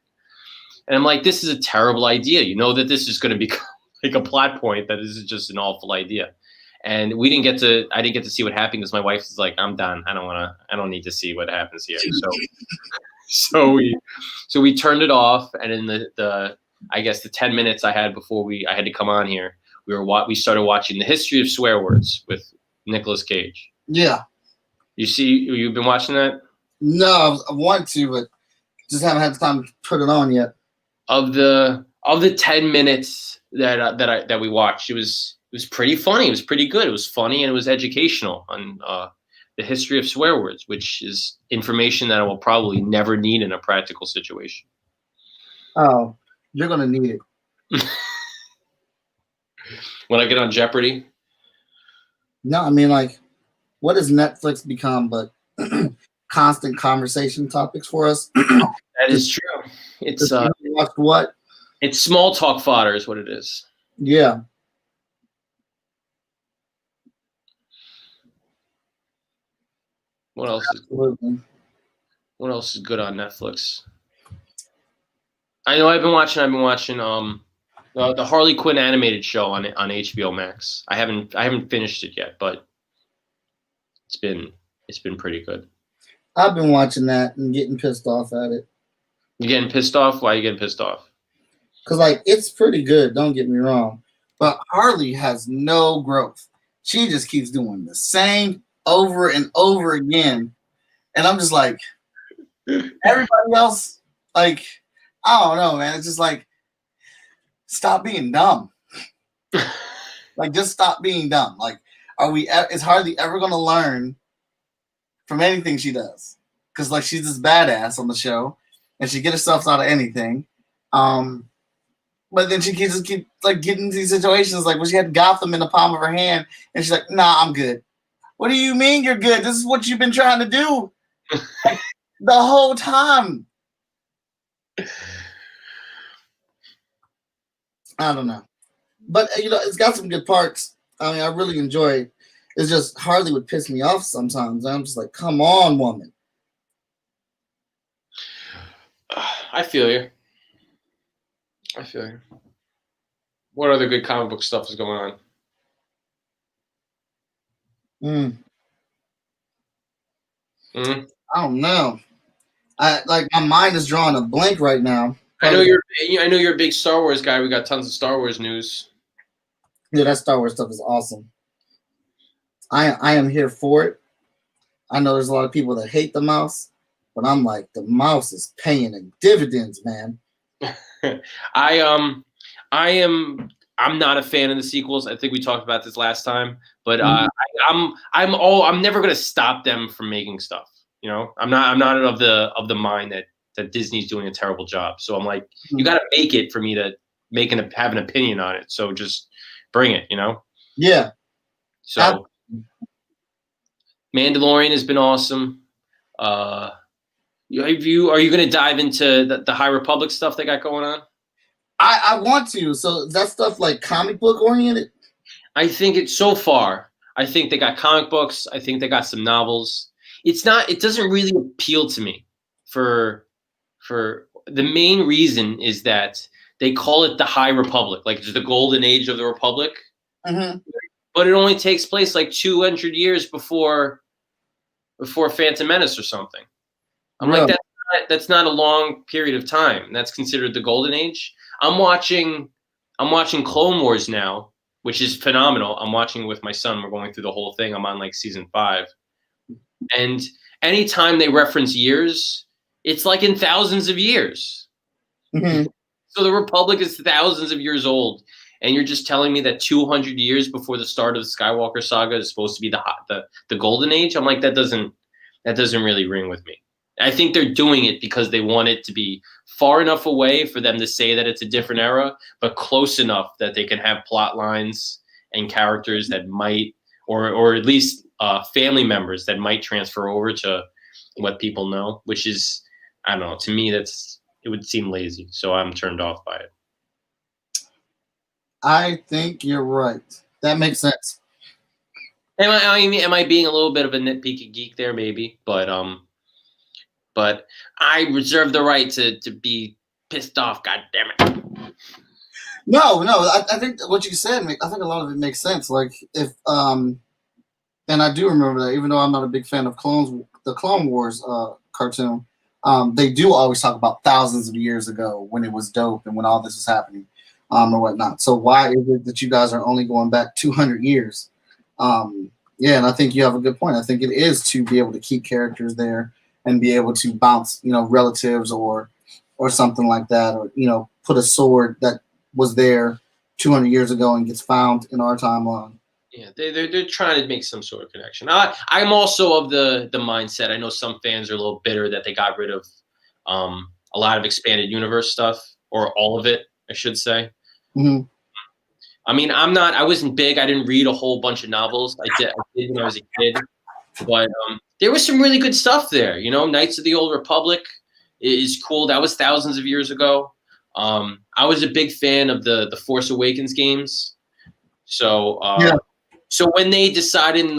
And I'm like, this is a terrible idea. You know that this is going to become like a plot point, that this is just an awful idea. And I didn't get to see what happened because my wife is like, I'm done. I don't need to see what happens here. So we turned it off. And in the I guess the 10 minutes I had before I had to come on here, we started watching The History of Swear Words with Nicolas Cage. Yeah. You've been watching that? No, I want to, but just haven't had the time to put it on yet. Of the 10 minutes that we watched, it was pretty funny. It was pretty good. It was funny and it was educational on the history of swear words, which is information that I will probably never need in a practical situation. Oh, you're gonna need it. When I get on Jeopardy? No, I mean, like, what has Netflix become but constant conversation topics for us? That is true. It's what? It's small talk fodder is what it is. Yeah. What else? Absolutely. What else is good on Netflix? I know I've been watching the Harley Quinn animated show on HBO Max. I haven't finished it yet, but it's been pretty good. I've been watching that and getting pissed off at it. You getting pissed off? Why are you getting pissed off? Because, like, it's pretty good, don't get me wrong. But Harley has no growth. She just keeps doing the same over and over again. And I'm just like, everybody else, like, I don't know, man. It's just like, stop being dumb. Like, just stop being dumb. Like, is Harley ever going to learn from anything she does? Because, like, she's this badass on the show, and she get herself out of anything. But then she keeps like getting into these situations, like when she had Gotham in the palm of her hand, and she's like, "Nah, I'm good." What do you mean you're good? This is what you've been trying to do the whole time. I don't know, but it's got some good parts. I mean, I really enjoy it. It's just Harley would piss me off sometimes. I'm just like, "Come on, woman." I feel you. What other good comic book stuff is going on? I don't know. My mind is drawing a blank right now. I know you're a big Star Wars guy. We got tons of Star Wars news. Yeah, that Star Wars stuff is awesome. I am here for it. I know there's a lot of people that hate the mouse, but I'm like, the mouse is paying dividends, man. I'm not a fan of the sequels. I think we talked about this last time, but I'm never gonna stop them from making stuff. I'm not of the mind that Disney's doing a terrible job. So I'm like, you got to make it for me to have an opinion on it. So just bring it. Yeah. So Mandalorian has been awesome. Are you going to dive into the High Republic stuff they got going on? I want to. So is that stuff like comic book oriented? I think it's so far. I think they got comic books. I think they got some novels. It doesn't really appeal to me for the main reason is that they call it the High Republic, like it's the golden age of the Republic. Mm-hmm. But it only takes place like 200 years before Phantom Menace or something. I'm like, that's not a long period of time. That's considered the golden age. I'm watching Clone Wars now, which is phenomenal. I'm watching with my son. We're going through the whole thing. I'm on like season 5. And anytime they reference years, it's like in thousands of years. Mm-hmm. So the Republic is thousands of years old, and you're just telling me that 200 years before the start of the Skywalker saga is supposed to be the golden age? I'm like, that doesn't really ring with me. I think they're doing it because they want it to be far enough away for them to say that it's a different era, but close enough that they can have plot lines and characters that might, or at least family members that might transfer over to what people know, which is, I don't know, to me, it would seem lazy. So I'm turned off by it. I think you're right. That makes sense. Am I being a little bit of a nitpicky geek there? Maybe, but I reserve the right to be pissed off. God damn it! No, I think what you said, I think a lot of it makes sense. Like if and I do remember that, even though I'm not a big fan of the Clone Wars cartoon, they do always talk about thousands of years ago when it was dope and when all this was happening, or whatnot. So why is it that you guys are only going back 200 years? Yeah, and I think you have a good point. I think it is to be able to keep characters there and be able to bounce, relatives or something like that, or put a sword that was there 200 years ago and gets found in our timeline. Yeah, they're trying to make some sort of connection. I'm also of the mindset. I know some fans are a little bitter that they got rid of a lot of expanded universe stuff, or all of it, I should say. Mm-hmm. I mean, I wasn't big. I didn't read a whole bunch of novels. I did when I was a kid, but there was some really good stuff there. Knights of the Old Republic is cool. That was thousands of years ago. I was a big fan of the Force Awakens games. So, So when they decided in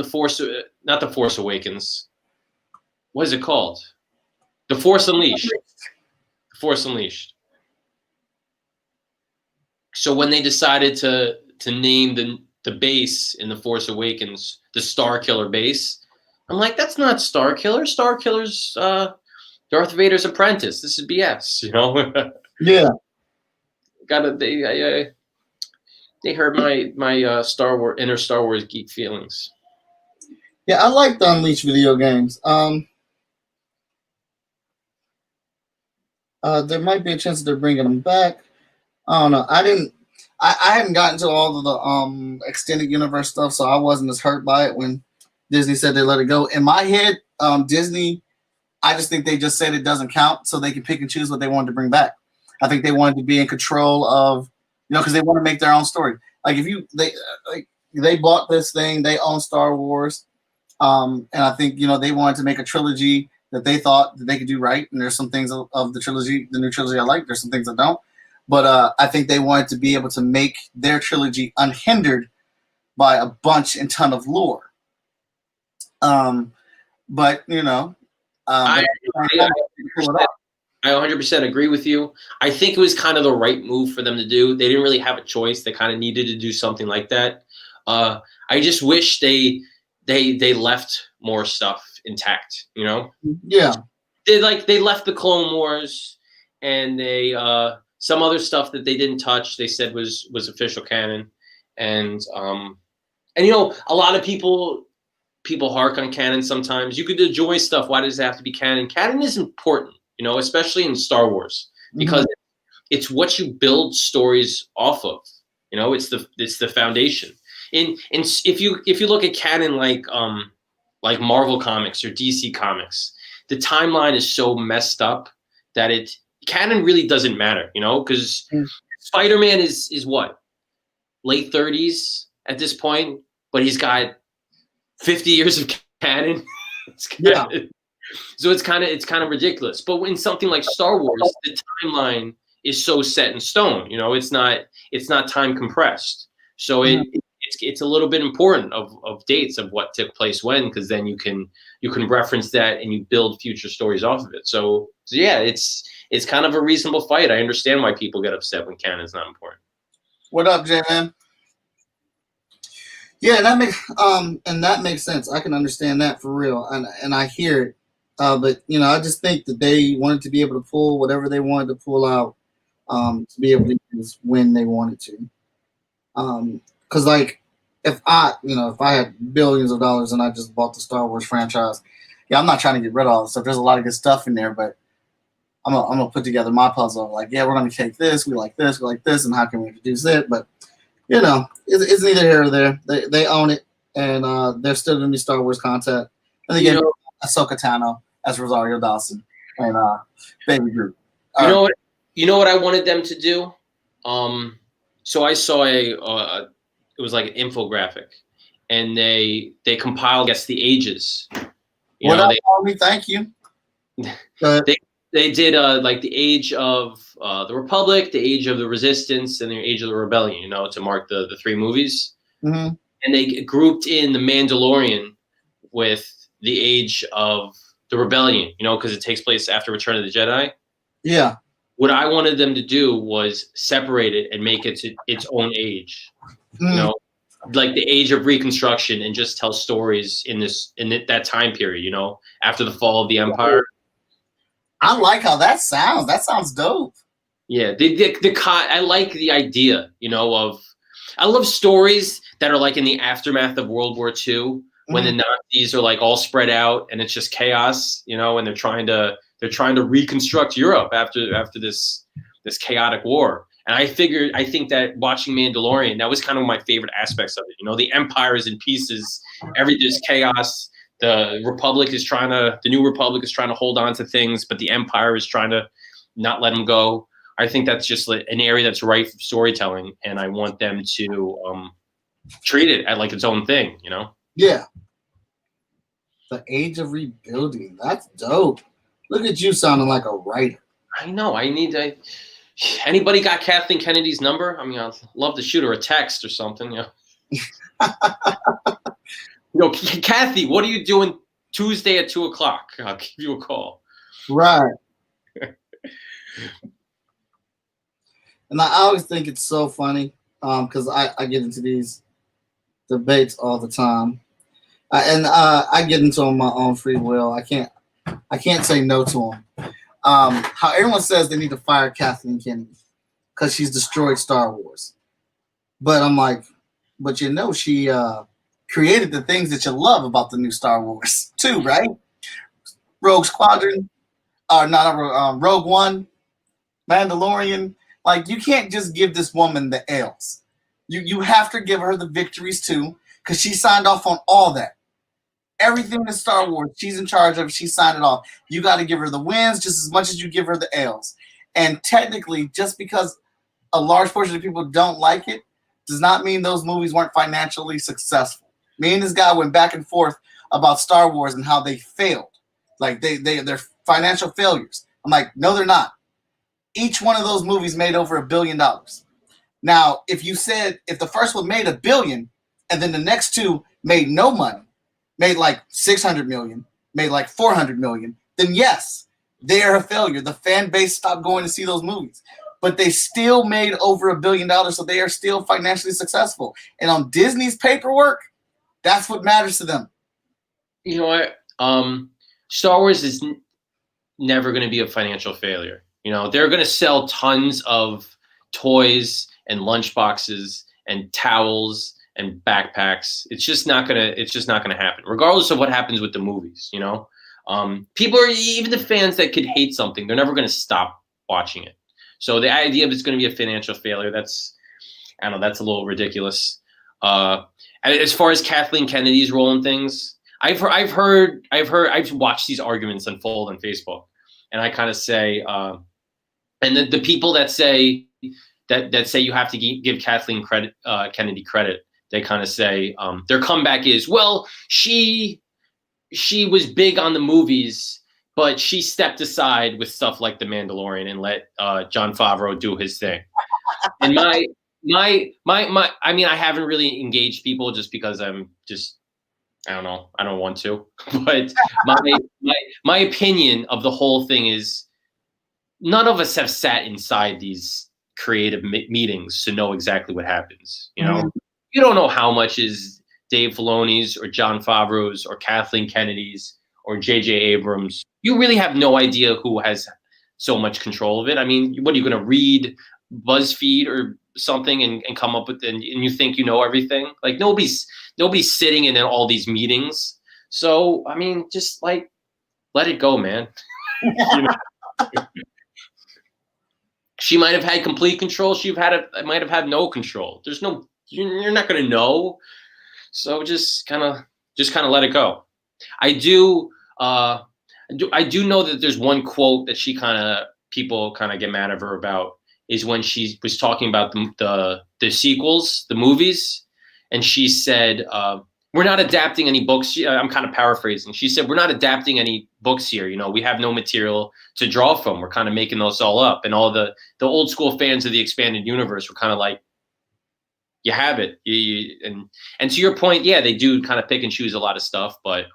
not the Force Awakens, what is it called? The Force Unleashed. The Force Unleashed. So when they decided to name the base in the Force Awakens the Star Killer base, I'm like, that's not Star Killer. Star Killer's Darth Vader's apprentice. This is BS, Yeah. They hurt my Star Wars inner Star Wars geek feelings. Yeah, I like the Unleashed video games. There might be a chance that they're bringing them back. I don't know. I hadn't gotten to all of the extended universe stuff, so I wasn't as hurt by it when Disney said they let it go. In my head, Disney, I just think they just said it doesn't count, so they can pick and choose what they wanted to bring back. I think they wanted to be in control of, because they want to make their own story. Like they bought this thing, they own Star Wars, and I think they wanted to make a trilogy that they thought that they could do right. And there's some things of the new trilogy I like. There's some things I don't. But I think they wanted to be able to make their trilogy unhindered by a bunch and ton of lore. But I 100% agree with you. I think it was kind of the right move for them to do. They didn't really have a choice. They kind of needed to do something like that. I just wish they left more stuff intact. Yeah. They left the Clone Wars, and they some other stuff that they didn't touch. They said was official canon, and a lot of people hark on canon sometimes. You could enjoy stuff. Why does it have to be canon? Canon is important. Especially in Star Wars, because it's what you build stories off of. It's the foundation. And if you look at canon like Marvel Comics or DC Comics, the timeline is so messed up that canon really doesn't matter. Because Spider-Man is what, late 30s at this point, but he's got 50 years of canon. Yeah. So it's kind of ridiculous. But in something like Star Wars, the timeline is so set in stone. It's not time compressed. So it's a little bit important of dates of what took place when, because then you can reference that and you build future stories off of it. So yeah, it's kind of a reasonable fight. I understand why people get upset when canon is not important. What up, J-Man? Yeah, that makes sense. I can understand that for real, and I hear it. But I just think that they wanted to be able to pull whatever they wanted to pull out, to be able to use when they wanted to. Because if I had billions of dollars and I just bought the Star Wars franchise, I'm not trying to get rid of all this stuff. There's a lot of good stuff in there, but I'm gonna put together my puzzle. Like, yeah, we're gonna take this, we like this, and how can we introduce it? But you know, it's neither here or there. They own it, and they're still gonna be Star Wars content. And they get Ahsoka Tano as Rosario Dawson and Baby Groot. You know what I wanted them to do? So I saw it was like an infographic, and they compiled, I guess, the ages. Thank you. They did like the age of the Republic, the age of the Resistance, and the age of the Rebellion. You know, to mark the 3 movies. Mm-hmm. And they grouped in the Mandalorian with the age of the Rebellion. You know, because it takes place after Return of the Jedi. Yeah. What I wanted them to do was separate it and make it to its own age. You know, like the age of Reconstruction, and just tell stories in that time period. You know, after the fall of the Empire. I like how that sounds. That sounds dope. Yeah, I like the idea. You know, I love stories that are like in the aftermath of World War II, when the Nazis are like all spread out and it's just chaos. You know, and they're trying to reconstruct Europe after this chaotic war. And I think that watching Mandalorian, that was kind of my favorite aspects of it. You know, the Empire is in pieces, there's chaos. The New Republic is trying to hold on to things, but the Empire is trying to not let them go. I think that's just like an area that's ripe for storytelling, and I want them to treat it as like its own thing. You know? Yeah. The Age of Rebuilding. That's dope. Look at you sounding like a writer. I know. Anybody got Kathleen Kennedy's number? I mean, I'd love to shoot her a text or something. You know, Kathy, what are you doing Tuesday at 2:00? I'll give you a call. Right. And I always think it's so funny because I get into these debates all the time, and I get into them on my own free will. I can't say no to them. How everyone says they need to fire Kathleen Kennedy because she's destroyed Star Wars, but I'm like, but you know she created the things that you love about the new Star Wars too, right? Rogue Squadron, Rogue One, Mandalorian. Like, you can't just give this woman the L's. You have to give her the victories too, because she signed off on all that. Everything in Star Wars, she's in charge of. She signed it off. You got to give her the wins just as much as you give her the L's. And technically, just because a large portion of people don't like it, does not mean those movies weren't financially successful. Me and this guy went back and forth about Star Wars and how they failed. Like, they're financial failures. I'm like, no, they're not. Each one of those movies made over $1 billion. Now, if the first one made $1 billion and then the next 2 made no money, made like 600 million, made like 400 million, then yes, they are a failure. The fan base stopped going to see those movies. But they still made over $1 billion, so they are still financially successful. And on Disney's paperwork, that's what matters to them. You know what? Star Wars is never going to be a financial failure. You know, they're going to sell tons of toys and lunchboxes and towels and backpacks. It's just not gonna happen, regardless of what happens with the movies. You know, people are, even the fans that could hate something, they're never going to stop watching it. So the idea of it's going to be a financial failure, that's a little ridiculous. As far as Kathleen Kennedy's role in things, I've watched these arguments unfold on Facebook, and I kind of say, and the people that say you have to give Kathleen Kennedy credit, they kind of say their comeback is, well, she was big on the movies, but she stepped aside with stuff like The Mandalorian and let Jon Favreau do his thing. And my I mean, I haven't really engaged people just because I don't know, I don't want to. But my opinion of the whole thing is, none of us have sat inside these creative meetings to know exactly what happens. You know, you don't know how much is Dave Filoni's or Jon Favreau's or Kathleen Kennedy's or J.J. Abrams. You really have no idea who has so much control of it. I mean, what are you going to read BuzzFeed or something and come up with, and you think you know everything? Like, nobody's sitting in all these meetings. So, I mean, just like, let it go, man. You know? She might have had complete control. Might have had no control. You're not going to know. So just kind of let it go. I do know that there's one quote that people kind of get mad at her about, is when she was talking about the sequels, the movies, and she said, we're not adapting any books. I'm kind of paraphrasing. She said, we're not adapting any books here. You know, we have no material to draw from. We're kind of making those all up. And all the old school fans of the expanded universe were kind of like, you have it. And to your point, yeah, they do kind of pick and choose a lot of stuff, but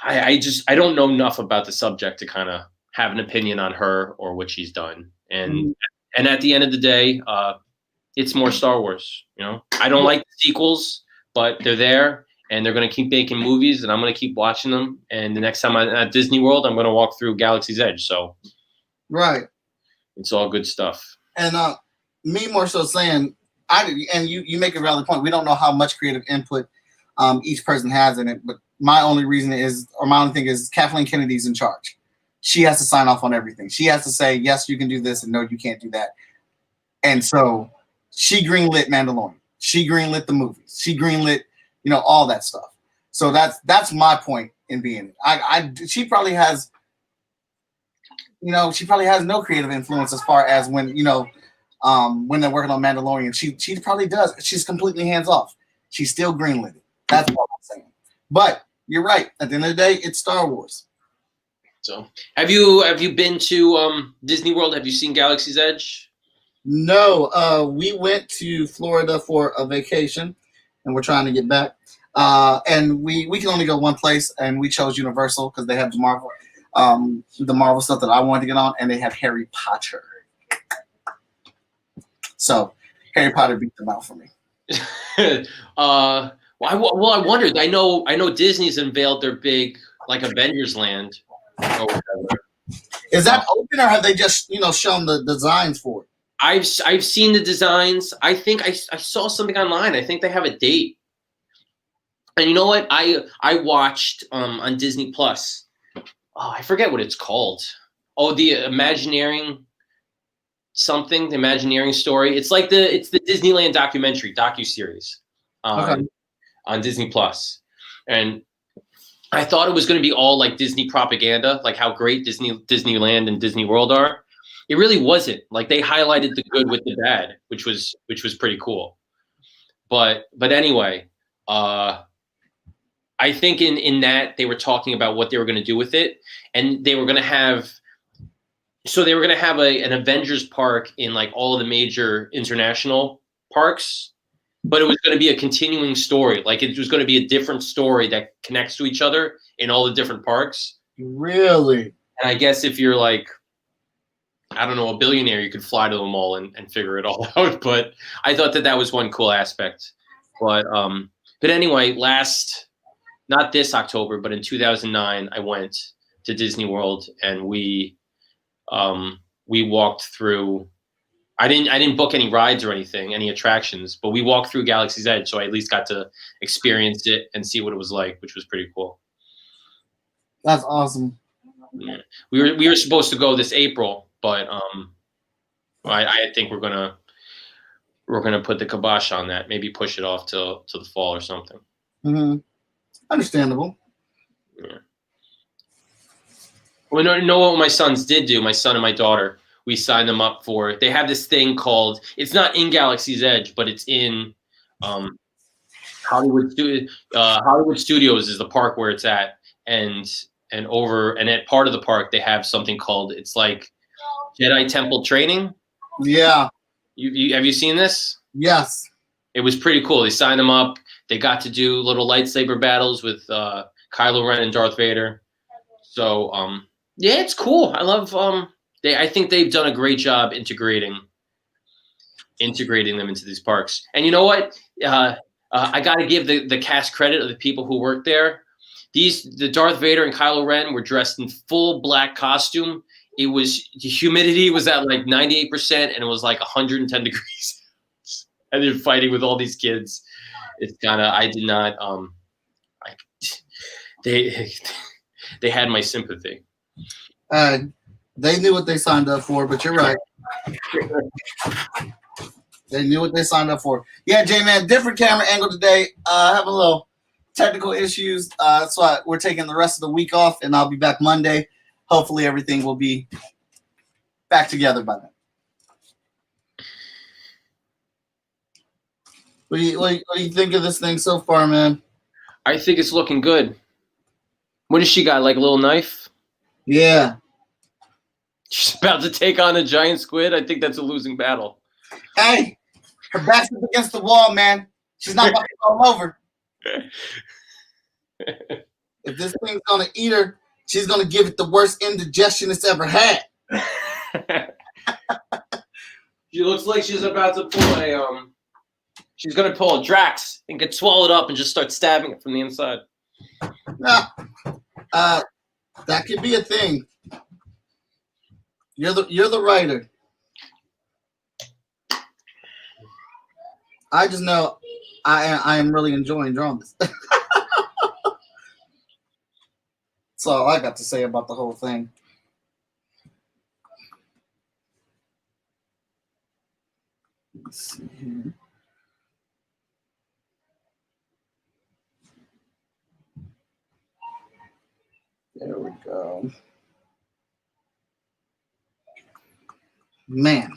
I don't know enough about the subject to kind of have an opinion on her or what she's done. And at the end of the day, it's more Star Wars. You know, I don't like the sequels, but they're there, and they're going to keep making movies, and I'm going to keep watching them. And the next time I'm at Disney World, I'm going to walk through Galaxy's Edge. So, right, it's all good stuff. And me more so saying, you make a valid point. We don't know how much creative input each person has in it, but my only thing is Kathleen Kennedy's in charge. She has to sign off on everything. She has to say, yes, you can do this, and no, you can't do that. And so she greenlit Mandalorian. She greenlit the movies. She greenlit, all that stuff. So that's my point in being it. She probably has, no creative influence as far as when they're working on Mandalorian. She probably does. She's completely hands off. She's still greenlit it. That's what I'm saying. But you're right. At the end of the day, it's Star Wars. So, have you been to Disney World? Have you seen Galaxy's Edge? No. We went to Florida for a vacation, and we're trying to get back. And we can only go one place, and we chose Universal because they have the Marvel stuff that I wanted to get on, and they have Harry Potter. So Harry Potter beat them out for me. I wondered. I know Disney's unveiled their big Avengers Land or whatever. Is that open, or have they just shown the designs for it? I've seen the designs. I think I saw something online. I think they have a date. And you know what? I watched on Disney Plus. Oh, I forget what it's called. Oh, the Imagineering something, the Imagineering story. It's like it's the Disneyland docuseries on Disney Plus. And I thought it was going to be all like Disney propaganda, like how great Disneyland and Disney World are. It really wasn't. Like, they highlighted the good with the bad, which was pretty cool. But anyway, I think in that they were talking about what they were going to do with it, and they were going to have an Avengers park in like all of the major international parks, but it was going to be a continuing story. Like, it was going to be a different story that connects to each other in all the different parks. Really? And I guess if you're like, I don't know, a billionaire, you could fly to them all and figure it all out. But I thought that was one cool aspect. But anyway, not this October, but in 2009, I went to Disney World, and we walked through. I didn't book any rides or anything, any attractions, but we walked through Galaxy's Edge, so I at least got to experience it and see what it was like, which was pretty cool. That's awesome. Yeah. We were supposed to go this April, but I think we're gonna put the kibosh on that. Maybe push it off till the fall or something. Mm-hmm. Understandable. Yeah. Well, know what my sons did do. My son and my daughter, we signed them up for. They have this thing called. It's not in Galaxy's Edge, but it's in Hollywood Studios is the park where it's at, and at part of the park they have something called. It's like Jedi Temple training. Yeah. Have you seen this? Yes. It was pretty cool. They signed them up. They got to do little lightsaber battles with Kylo Ren and Darth Vader. So yeah, it's cool. I love I think they've done a great job integrating them into these parks. And you know what? I got to give the cast credit of the people who worked there. The Darth Vader and Kylo Ren were dressed in full black costume. The humidity was at like 98%, and it was like 110 degrees. And they're fighting with all these kids. It's kind of, I did not, they had my sympathy. They knew what they signed up for, but you're right. They knew what they signed up for. Yeah, J-Man, different camera angle today. Have a little technical issues. That's why we're taking the rest of the week off, and I'll be back Monday. Hopefully everything will be back together by then. What do you think of this thing so far, man? I think it's looking good. What does she got? Like a little knife? Yeah. She's about to take on a giant squid. I think that's a losing battle. Hey, her back's up against the wall, man. She's not about to fall over. If this thing's gonna eat her, she's gonna give it the worst indigestion it's ever had. She looks like she's about to pull a she's gonna pull a Drax and get swallowed up and just start stabbing it from the inside. No. That could be a thing. You're the writer. I just know I am really enjoying drawing this. That's all I got to say about the whole thing. Let's see here. There we go. Man.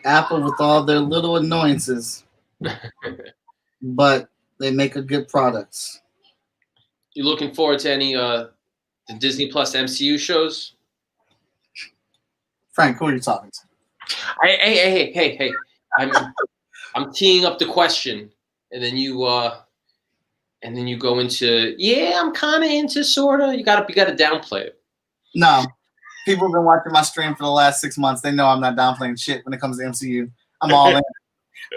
Apple with all their little annoyances. But they make a good products. You looking forward to any the Disney Plus MCU shows? Frank, who are you talking to? Hey. I'm teeing up the question, and then you go into, yeah, I'm kind of into sorta. You gotta downplay it. No. People have been watching my stream for the last 6 months. They know I'm not downplaying shit when it comes to MCU. I'm all in.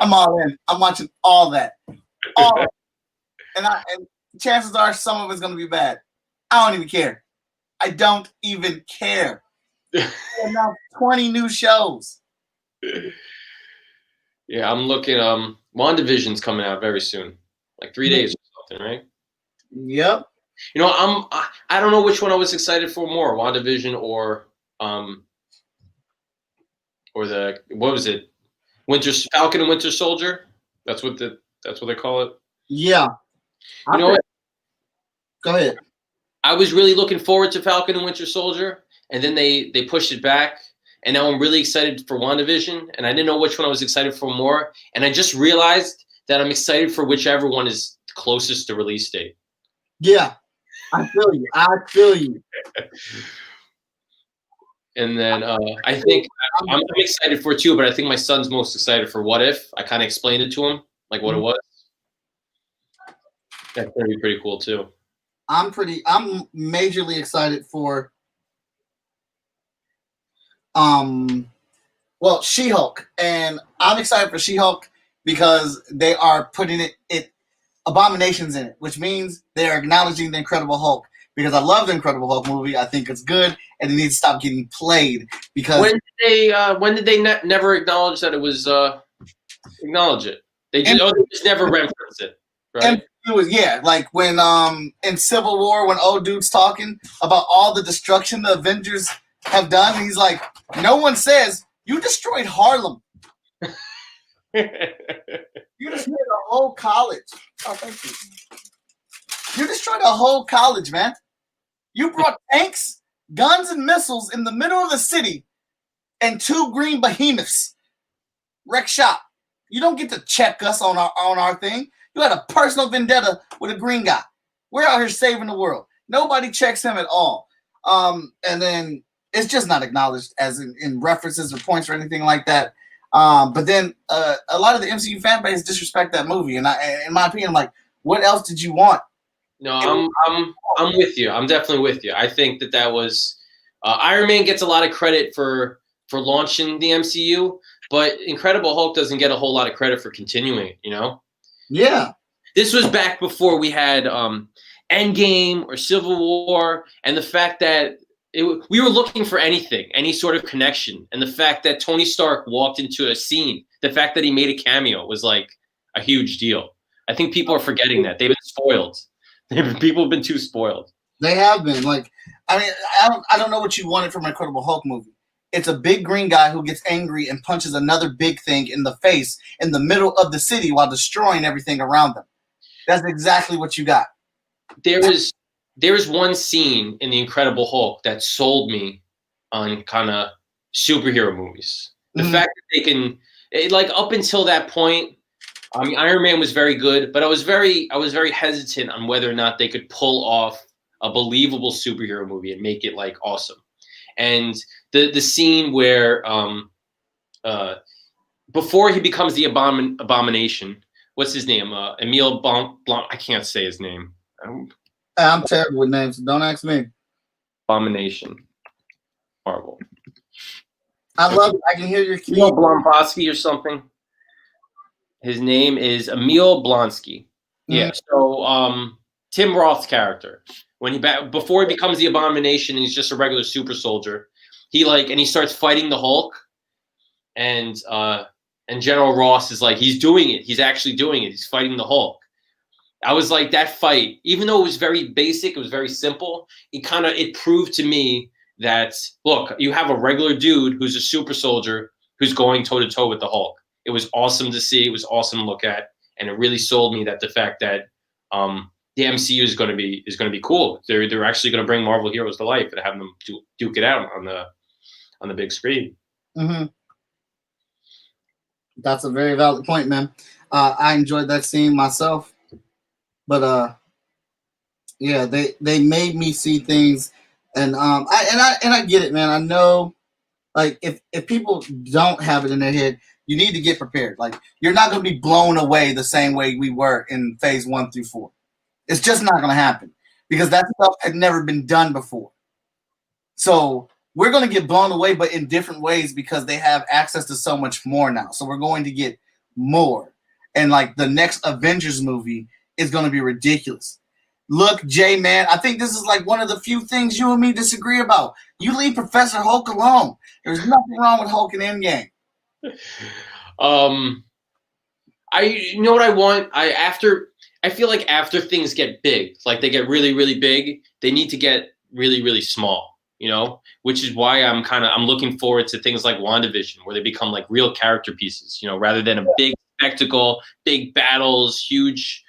I'm all in. I'm watching all that. All and chances are some of it's gonna be bad. I don't even care. I don't even care. Now 20 new shows. Yeah, I'm looking. WandaVision's coming out very soon, like 3 days or something, right? Yep. You know, I don't know which one I was excited for more, WandaVision or the, what was it, Falcon and Winter Soldier? That's what they call it. Yeah. You know what? Go ahead. I was really looking forward to Falcon and Winter Soldier, and then they pushed it back, and now I'm really excited for WandaVision, and I didn't know which one I was excited for more, and I just realized that I'm excited for whichever one is closest to release date. Yeah. I feel you. And then I think I'm excited for it too, but I think my son's most excited for What If. I kind of explained it to him, like what it was. That's going to be pretty cool too. I'm majorly excited for She-Hulk. And I'm excited for She-Hulk because they are putting it abominations in it, which means they're acknowledging the Incredible Hulk, because I love the Incredible Hulk movie. I think it's good, and it needs to stop getting played. Because when did they never acknowledge that it was acknowledge it? They just never reference it, right? It was, yeah, like when in Civil War, when old dude's talking about all the destruction the Avengers have done, and he's like, no one says you destroyed Harlem. You destroyed a whole college. Oh, thank you. You destroyed a whole college, man. You brought tanks, guns, and missiles in the middle of the city, and 2 green behemoths. Wreck shop. You don't get to check us on our thing. You had a personal vendetta with a green guy. We're out here saving the world. Nobody checks him at all. And then it's just not acknowledged as in references or points or anything like that. But then a lot of the MCU fan base disrespect that movie, and in my opinion, I'm like, what else did you want? No, I'm with you. I'm definitely with you. I think that was Iron Man gets a lot of credit for launching the MCU, but Incredible Hulk doesn't get a whole lot of credit for continuing it. You know? Yeah. This was back before we had Endgame or Civil War, and the fact that we were looking for anything, any sort of connection. And the fact that Tony Stark walked into a scene, the fact that he made a cameo was like a huge deal. I think people are forgetting that. They've been spoiled. People have been too spoiled. They have been. Like, I mean, I don't know what you wanted from an Incredible Hulk movie. It's a big green guy who gets angry and punches another big thing in the face in the middle of the city while destroying everything around them. That's exactly what you got. There is one scene in The Incredible Hulk that sold me on kind of superhero movies. The fact that they can, like, up until that point, I mean, Iron Man was very good, but I was very hesitant on whether or not they could pull off a believable superhero movie and make it like awesome. And the scene where before he becomes the abomination, what's his name? Emile Blanc. I can't say his name. I'm terrible with names. So don't ask me. Abomination. Marvel. I love it. I can hear your key. Emil Blonsky or something. His name is Emil Blonsky. Yeah. So Tim Roth's character, when before he becomes the Abomination, and he's just a regular super soldier. He starts fighting the Hulk, and General Ross is like, he's doing it. He's actually doing it. He's fighting the Hulk. I was like, that fight, even though it was very basic, it was very simple. It proved to me that, look, you have a regular dude who's a super soldier who's going toe to toe with the Hulk. It was awesome to see. It was awesome to look at, and it really sold me that the fact that the MCU is going to be cool. They're actually going to bring Marvel heroes to life and have them duke it out on the big screen. Mm-hmm. That's a very valid point, man. I enjoyed that scene myself, but yeah, they made me see things, and I get it, man. I know, like, if people don't have it in their head, you need to get prepared. Like, you're not going to be blown away the same way we were in phase 1 through 4. It's just not going to happen because that stuff had never been done before. So we're going to get blown away, but in different ways because they have access to so much more now. So we're going to get more. And like the next Avengers movie is going to be ridiculous. Look, Jay, man, I think this is like one of the few things you and me disagree about. You leave Professor Hulk alone. There's nothing wrong with Hulk in Endgame. You know what I want? I feel like after things get big, like they get really, really big, they need to get really, really small, which is why I'm looking forward to things like WandaVision, where they become like real character pieces, rather than a big spectacle, big battles, huge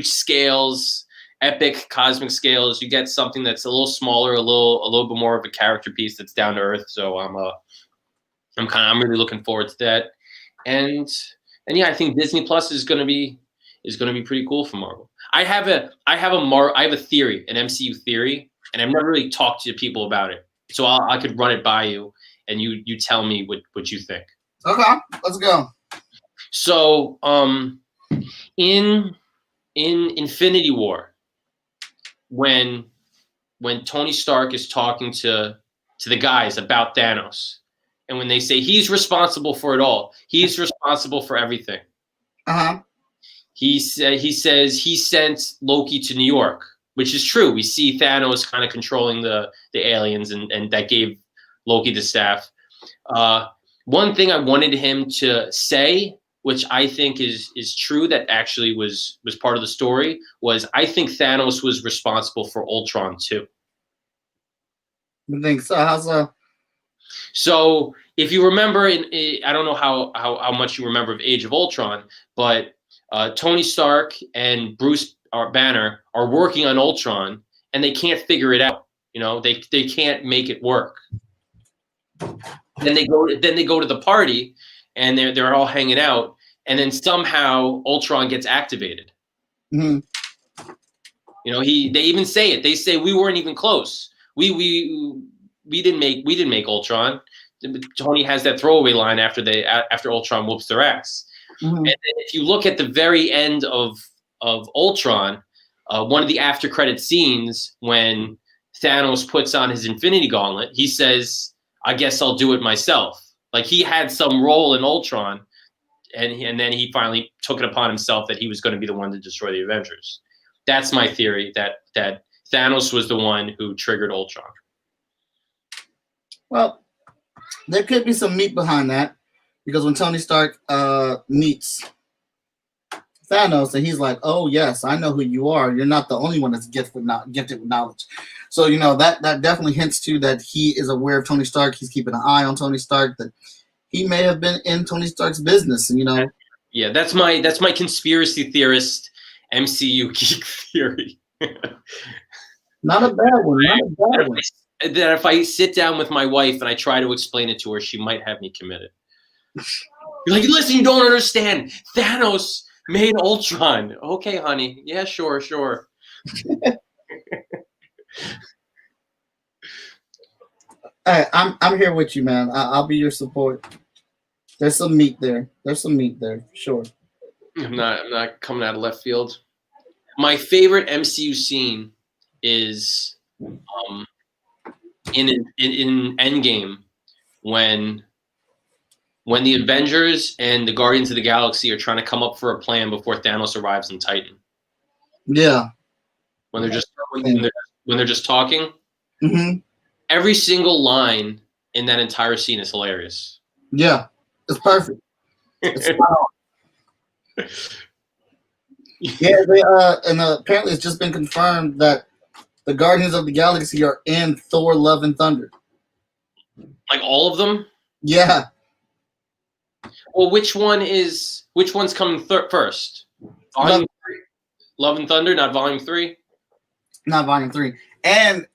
scales, epic cosmic scales. You get something that's a little smaller, a little bit more of a character piece that's down to earth. So I'm really looking forward to that. And yeah, I think Disney Plus is going to be pretty cool for Marvel. I have a theory, an MCU theory, and I've never really talked to people about it. So I could run it by you, and you tell me what you think. Okay, let's go. So in Infinity War, when Tony Stark is talking to the guys about Thanos, and when they say he's responsible for it all, he's responsible for everything. He says he sent Loki to New York, which is true. We see Thanos kind of controlling the aliens, and that gave Loki the staff. One thing I wanted him to say, which I think is true, that actually was part of the story, was I think Thanos was responsible for Ultron too. You think so? How so? So if you remember, I don't know how much you remember of Age of Ultron, but Tony Stark and Bruce Banner are working on Ultron, and they can't figure it out. They can't make it work. Then they go to the party, and they're all hanging out, and then somehow Ultron gets activated. Mm-hmm. They even say it. They say we weren't even close. We didn't make Ultron. Tony has that throwaway line after Ultron whoops their ass. Mm-hmm. And then if you look at the very end of Ultron, one of the after credit scenes when Thanos puts on his Infinity Gauntlet, he says, "I guess I'll do it myself." Like he had some role in Ultron, and then he finally took it upon himself that he was going to be the one to destroy the Avengers. That's my theory, that Thanos was the one who triggered Ultron. Well, there could be some meat behind that, because when Tony Stark meets Thanos, and he's like, "Oh yes, I know who you are. You're not the only one that's gifted with knowledge." So that definitely hints to that he is aware of Tony Stark. He's keeping an eye on Tony Stark. That he may have been in Tony Stark's business, and Yeah, that's my conspiracy theorist MCU geek theory. not a bad one. Not a bad one. That if I sit down with my wife and I try to explain it to her, she might have me committed. You're like, listen, you don't understand. Thanos made Ultron. Okay, honey. Yeah, sure. Hey, I'm here with you, man. I'll be your support. There's some meat there. Sure. I'm not coming out of left field. My favorite MCU scene is in Endgame when the Avengers and the Guardians of the Galaxy are trying to come up for a plan before Thanos arrives in Titan. Yeah. When they're just talking. Mm-hmm. Every single line in that entire scene is hilarious. Yeah, it's perfect. It's yeah, and apparently it's just been confirmed that the Guardians of the Galaxy are in Thor: Love and Thunder. Like all of them? Yeah. Well, which one's coming first? Volume 3? Love and Thunder, not Volume 3? Not Volume 3. And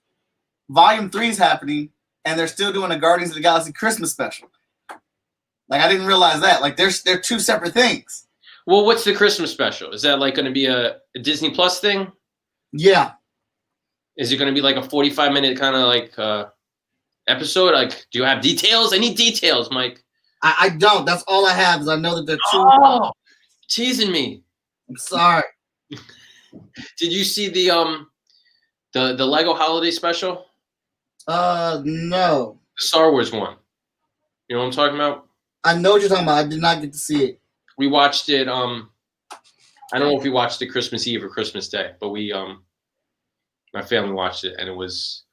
Volume 3 is happening, and they're still doing a Guardians of the Galaxy Christmas special. Like, I didn't realize that. Like, they're two separate things. Well, what's the Christmas special? Is that like going to be a Disney Plus thing? Yeah. Is it going to be like a 45-minute kind of like episode? Like, do you have details? I need details, Mike. I don't. That's all I have is I know that they're two. Oh, teasing me. I'm sorry. Did you see the Lego holiday special? No. The Star Wars one. You know what I'm talking about? I know what you're talking about. I did not get to see it. We watched it. I don't know if we watched it Christmas Eve or Christmas Day, but my family watched it, and it was.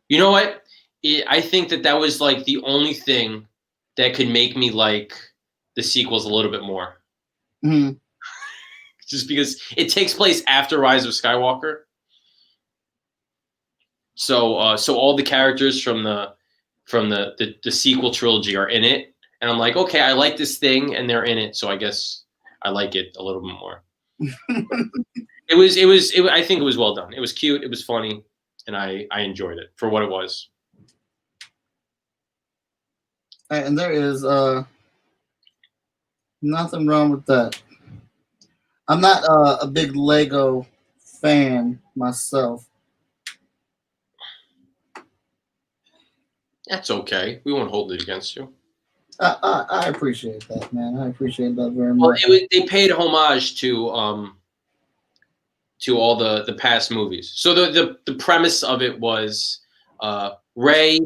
You know what? I think that was like the only thing that could make me like the sequels a little bit more. Mm-hmm. Just because it takes place after Rise of Skywalker. So all the characters from the sequel trilogy are in it, and I'm like, okay, I like this thing, and they're in it, so I guess I like it a little bit more. I think it was well done. It was cute. It was funny, and I enjoyed it for what it was. And there is nothing wrong with that. I'm not a big Lego fan myself. That's okay. We won't hold it against you. I appreciate that, man. I appreciate that very much. Well, they paid homage to all the past movies. So the premise of it was Rey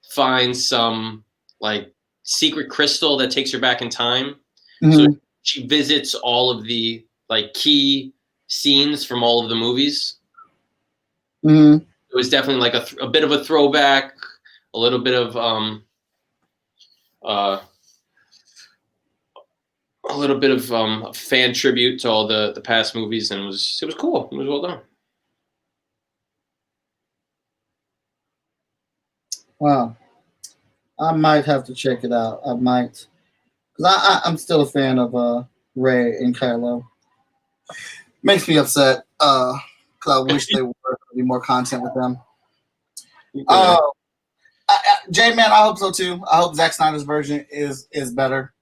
finds some like secret crystal that takes her back in time. Mm-hmm. So she visits all of the like key scenes from all of the movies. Mm-hmm. It was definitely like a bit of a throwback, a little bit of fan tribute to all the past movies, and it was cool. It was well done. Wow. I might have to check it out. I might. Because I'm still a fan of Rey and Kylo. Makes me upset because I wish there would be more content with them. J-Man, I hope so too. I hope Zack Snyder's version is better.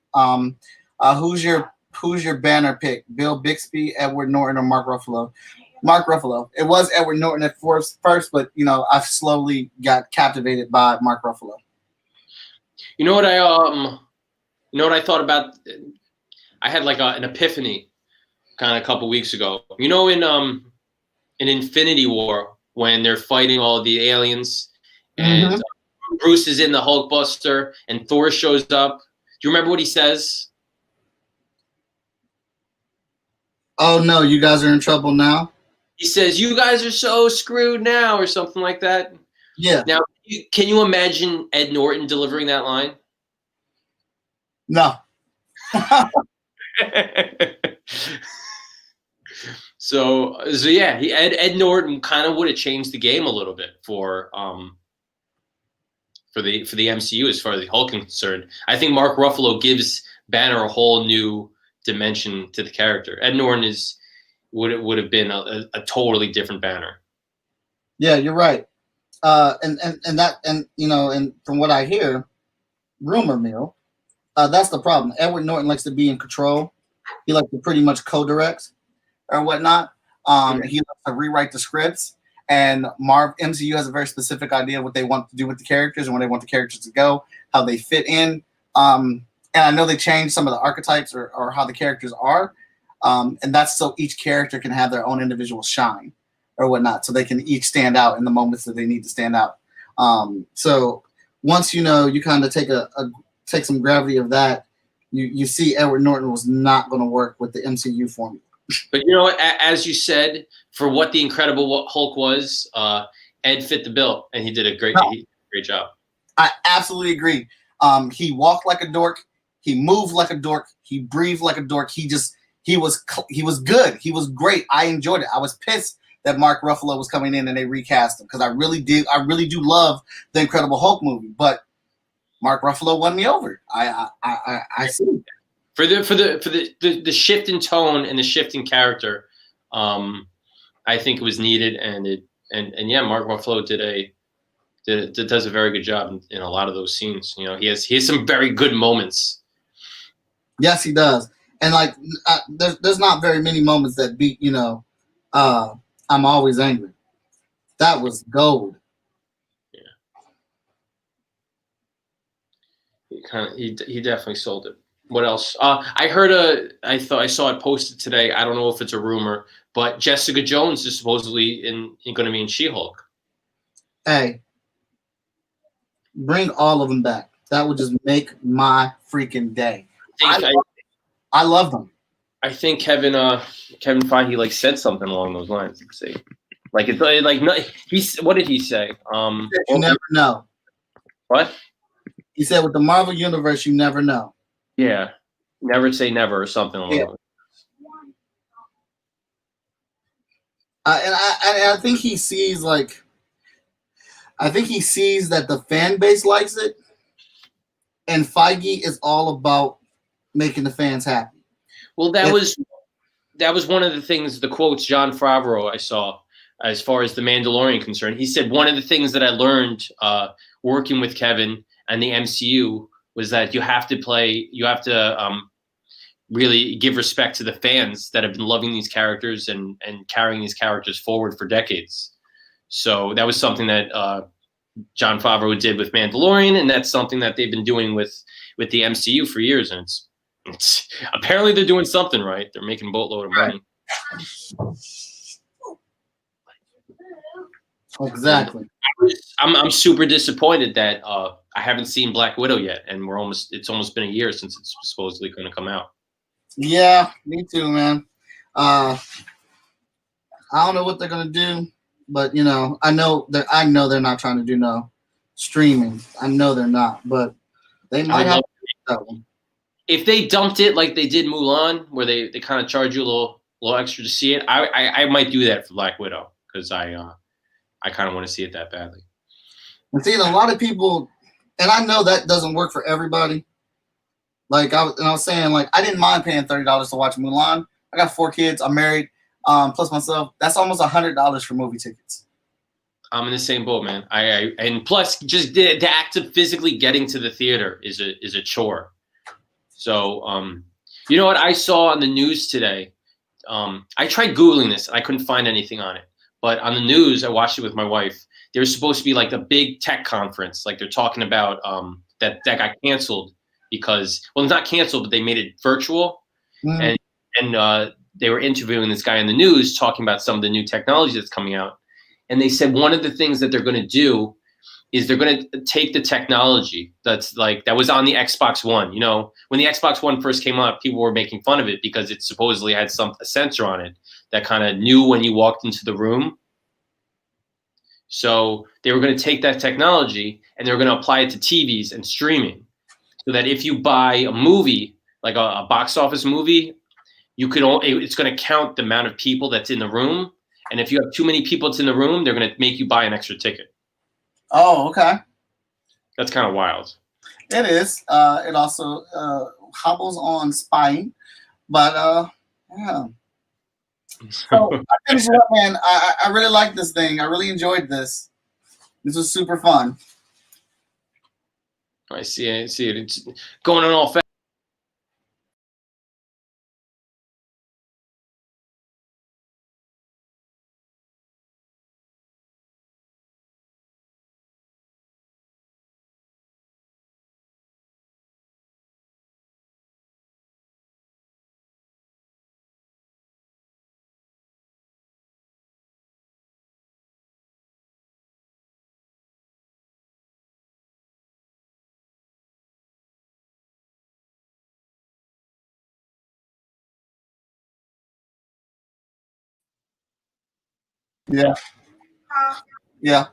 Who's your banner pick? Bill Bixby, Edward Norton, or Mark Ruffalo? Mark Ruffalo. It was Edward Norton at first, but I've slowly got captivated by Mark Ruffalo. You know what I thought about? I had like an epiphany kind of a couple weeks ago. In Infinity War when they're fighting all of the aliens and Bruce is in the Hulkbuster and Thor shows up. Do you remember what he says? Oh no, you guys are in trouble now. He says, "You guys are so screwed now," or something like that. Yeah. Now, can you imagine Ed Norton delivering that line? No. So yeah, Ed Norton kind of would have changed the game a little bit for the MCU as far as the Hulk is concerned. I think Mark Ruffalo gives Banner a whole new dimension to the character. Ed Norton would have been a totally different Banner. Yeah, you're right. And you know, and from what I hear, rumor mill, that's the problem. Edward Norton likes to be in control. He likes to pretty much co-direct or whatnot. He likes to rewrite the scripts. And MCU has a very specific idea of what they want to do with the characters and where they want the characters to go, how they fit in. And I know they changed some of the archetypes or how the characters are. And that's so each character can have their own individual shine or whatnot. So they can each stand out in the moments that they need to stand out. So once, you kind of take some gravity of that, you see Edward Norton was not going to work with the MCU formula. But you know what? As you said, for what the Incredible Hulk was, Ed fit the bill, and he did a great job. I absolutely agree. He walked like a dork. He moved like a dork. He breathed like a dork. He was good. He was great. I enjoyed it. I was pissed that Mark Ruffalo was coming in and they recast him because I really do love the Incredible Hulk movie, but Mark Ruffalo won me over. I see. For the shift in tone and the shift in character, I think it was needed, and yeah, Mark Ruffalo does a very good job in a lot of those scenes. You know, he has some very good moments. Yes, he does, and like there's not very many moments that beat I'm always angry. That was gold. Yeah, he definitely sold it. What else? I saw it posted today. I don't know if it's a rumor, but Jessica Jones is supposedly going to be in She-Hulk. Hey, bring all of them back. That would just make my freaking day. I love them. I think Kevin Feige said something along those lines. Let's see. What did he say? You never know. What? He said with the Marvel Universe, you never know. Yeah, never say never or something like that. And I think he sees that the fan base likes it, and Feige is all about making the fans happy. Well, that was one of the things, the quotes Jon Favreau I saw as far as the Mandalorian concerned. He said one of the things that I learned working with Kevin and the MCU was that you have to really give respect to the fans that have been loving these characters and carrying these characters forward for decades. So that was something that Jon Favreau did with Mandalorian, and that's something that they've been doing with the MCU for years. And it's apparently they're doing something right. They're making a boatload of money. Exactly. I'm super disappointed that I haven't seen Black Widow yet, and it's almost been a year since it's supposedly going to come out. Yeah, me too, man. I don't know what they're gonna do, but I know they're not trying to do no streaming. I know they're not, but they might have that one. If they dumped it like they did Mulan, where they kind of charge you a little extra to see it, I might do that for Black Widow because I kind of want to see it that badly. And see, a lot of people, and I know that doesn't work for everybody. I was saying, I didn't mind paying $30 to watch Mulan. I got 4 kids. I'm married, plus myself. That's almost $100 for movie tickets. I'm in the same boat, man. And plus, just the act of physically getting to the theater is a chore. So, you know what I saw on the news today? I tried Googling this. And I couldn't find anything on it. But on the news, I watched it with my wife. There was supposed to be a big tech conference. They're talking about that got canceled because, well, it's not canceled, but they made it virtual. Mm. And they were interviewing this guy in the news talking about some of the new technology that's coming out. And they said one of the things that they're going to do is they're going to take the technology that was on the Xbox One. When the Xbox One first came out, people were making fun of it because it supposedly had a sensor on it that kind of knew when you walked into the room. So they were going to take that technology and they were going to apply it to TVs and streaming, so that if you buy a movie, like a box office movie, it's going to count the amount of people that's in the room. And if you have too many people that's in the room, they're going to make you buy an extra ticket. Oh, okay. That's kind of wild. It is. It also hobbles on spying, but yeah. So I finished it up, man. I really like this thing. I really enjoyed this. This was super fun. I see it. It's going on all fast. Yeah. Yeah.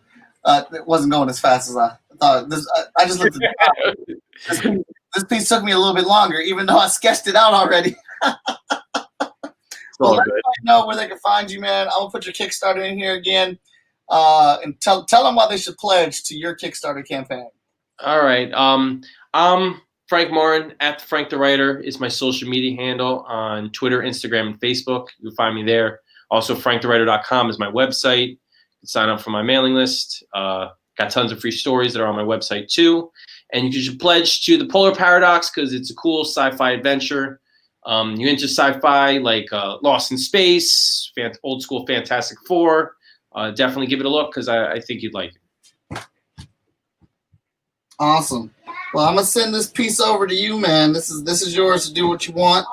It wasn't going as fast as I thought. I just looked at the top. This piece took me a little bit longer, even though I sketched it out already. Well, let everybody know where they can find you, man. I'm gonna put your Kickstarter in here again, and tell them why they should pledge to your Kickstarter campaign. All right. I'm Frank Martin at Frank the Writer is my social media handle on Twitter, Instagram, and Facebook. You'll find me there. Also, frankthewriter.com is my website. You can sign up for my mailing list. Got tons of free stories that are on my website too. And you should pledge to the Polar Paradox because it's a cool sci-fi adventure. You into sci-fi like Lost in Space, old school Fantastic Four. Definitely give it a look because I think you'd like it. Awesome. Well, I'm gonna send this piece over to you, man. This is yours to do what you want.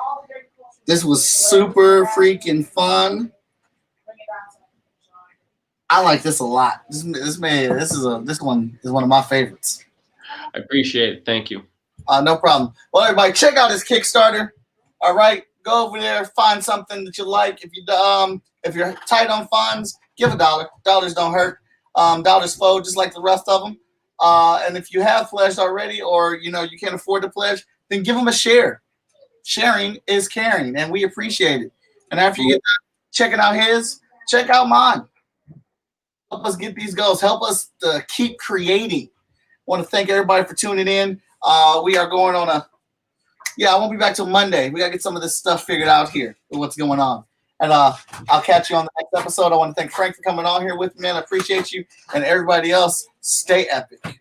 This was super freaking fun. I like this a lot. This one is one of my favorites. I appreciate it. Thank you. No problem. Well, everybody, check out his Kickstarter. All right, go over there, find something that you like. If you're tight on funds, give $1. Dollars don't hurt. Dollars flow just like the rest of them. And if you have pledged already, or you can't afford to pledge, then give them a share. Sharing is caring, and we appreciate it. And after you get done checking out his, check out mine. Help us get these goals. Help us to keep creating. Want to thank everybody for tuning in. We are going on I won't be back till Monday. We got to get some of this stuff figured out here, what's going on. And I'll catch you on the next episode. I want to thank Frank for coming on here with me, man. I appreciate you. And everybody else, stay epic.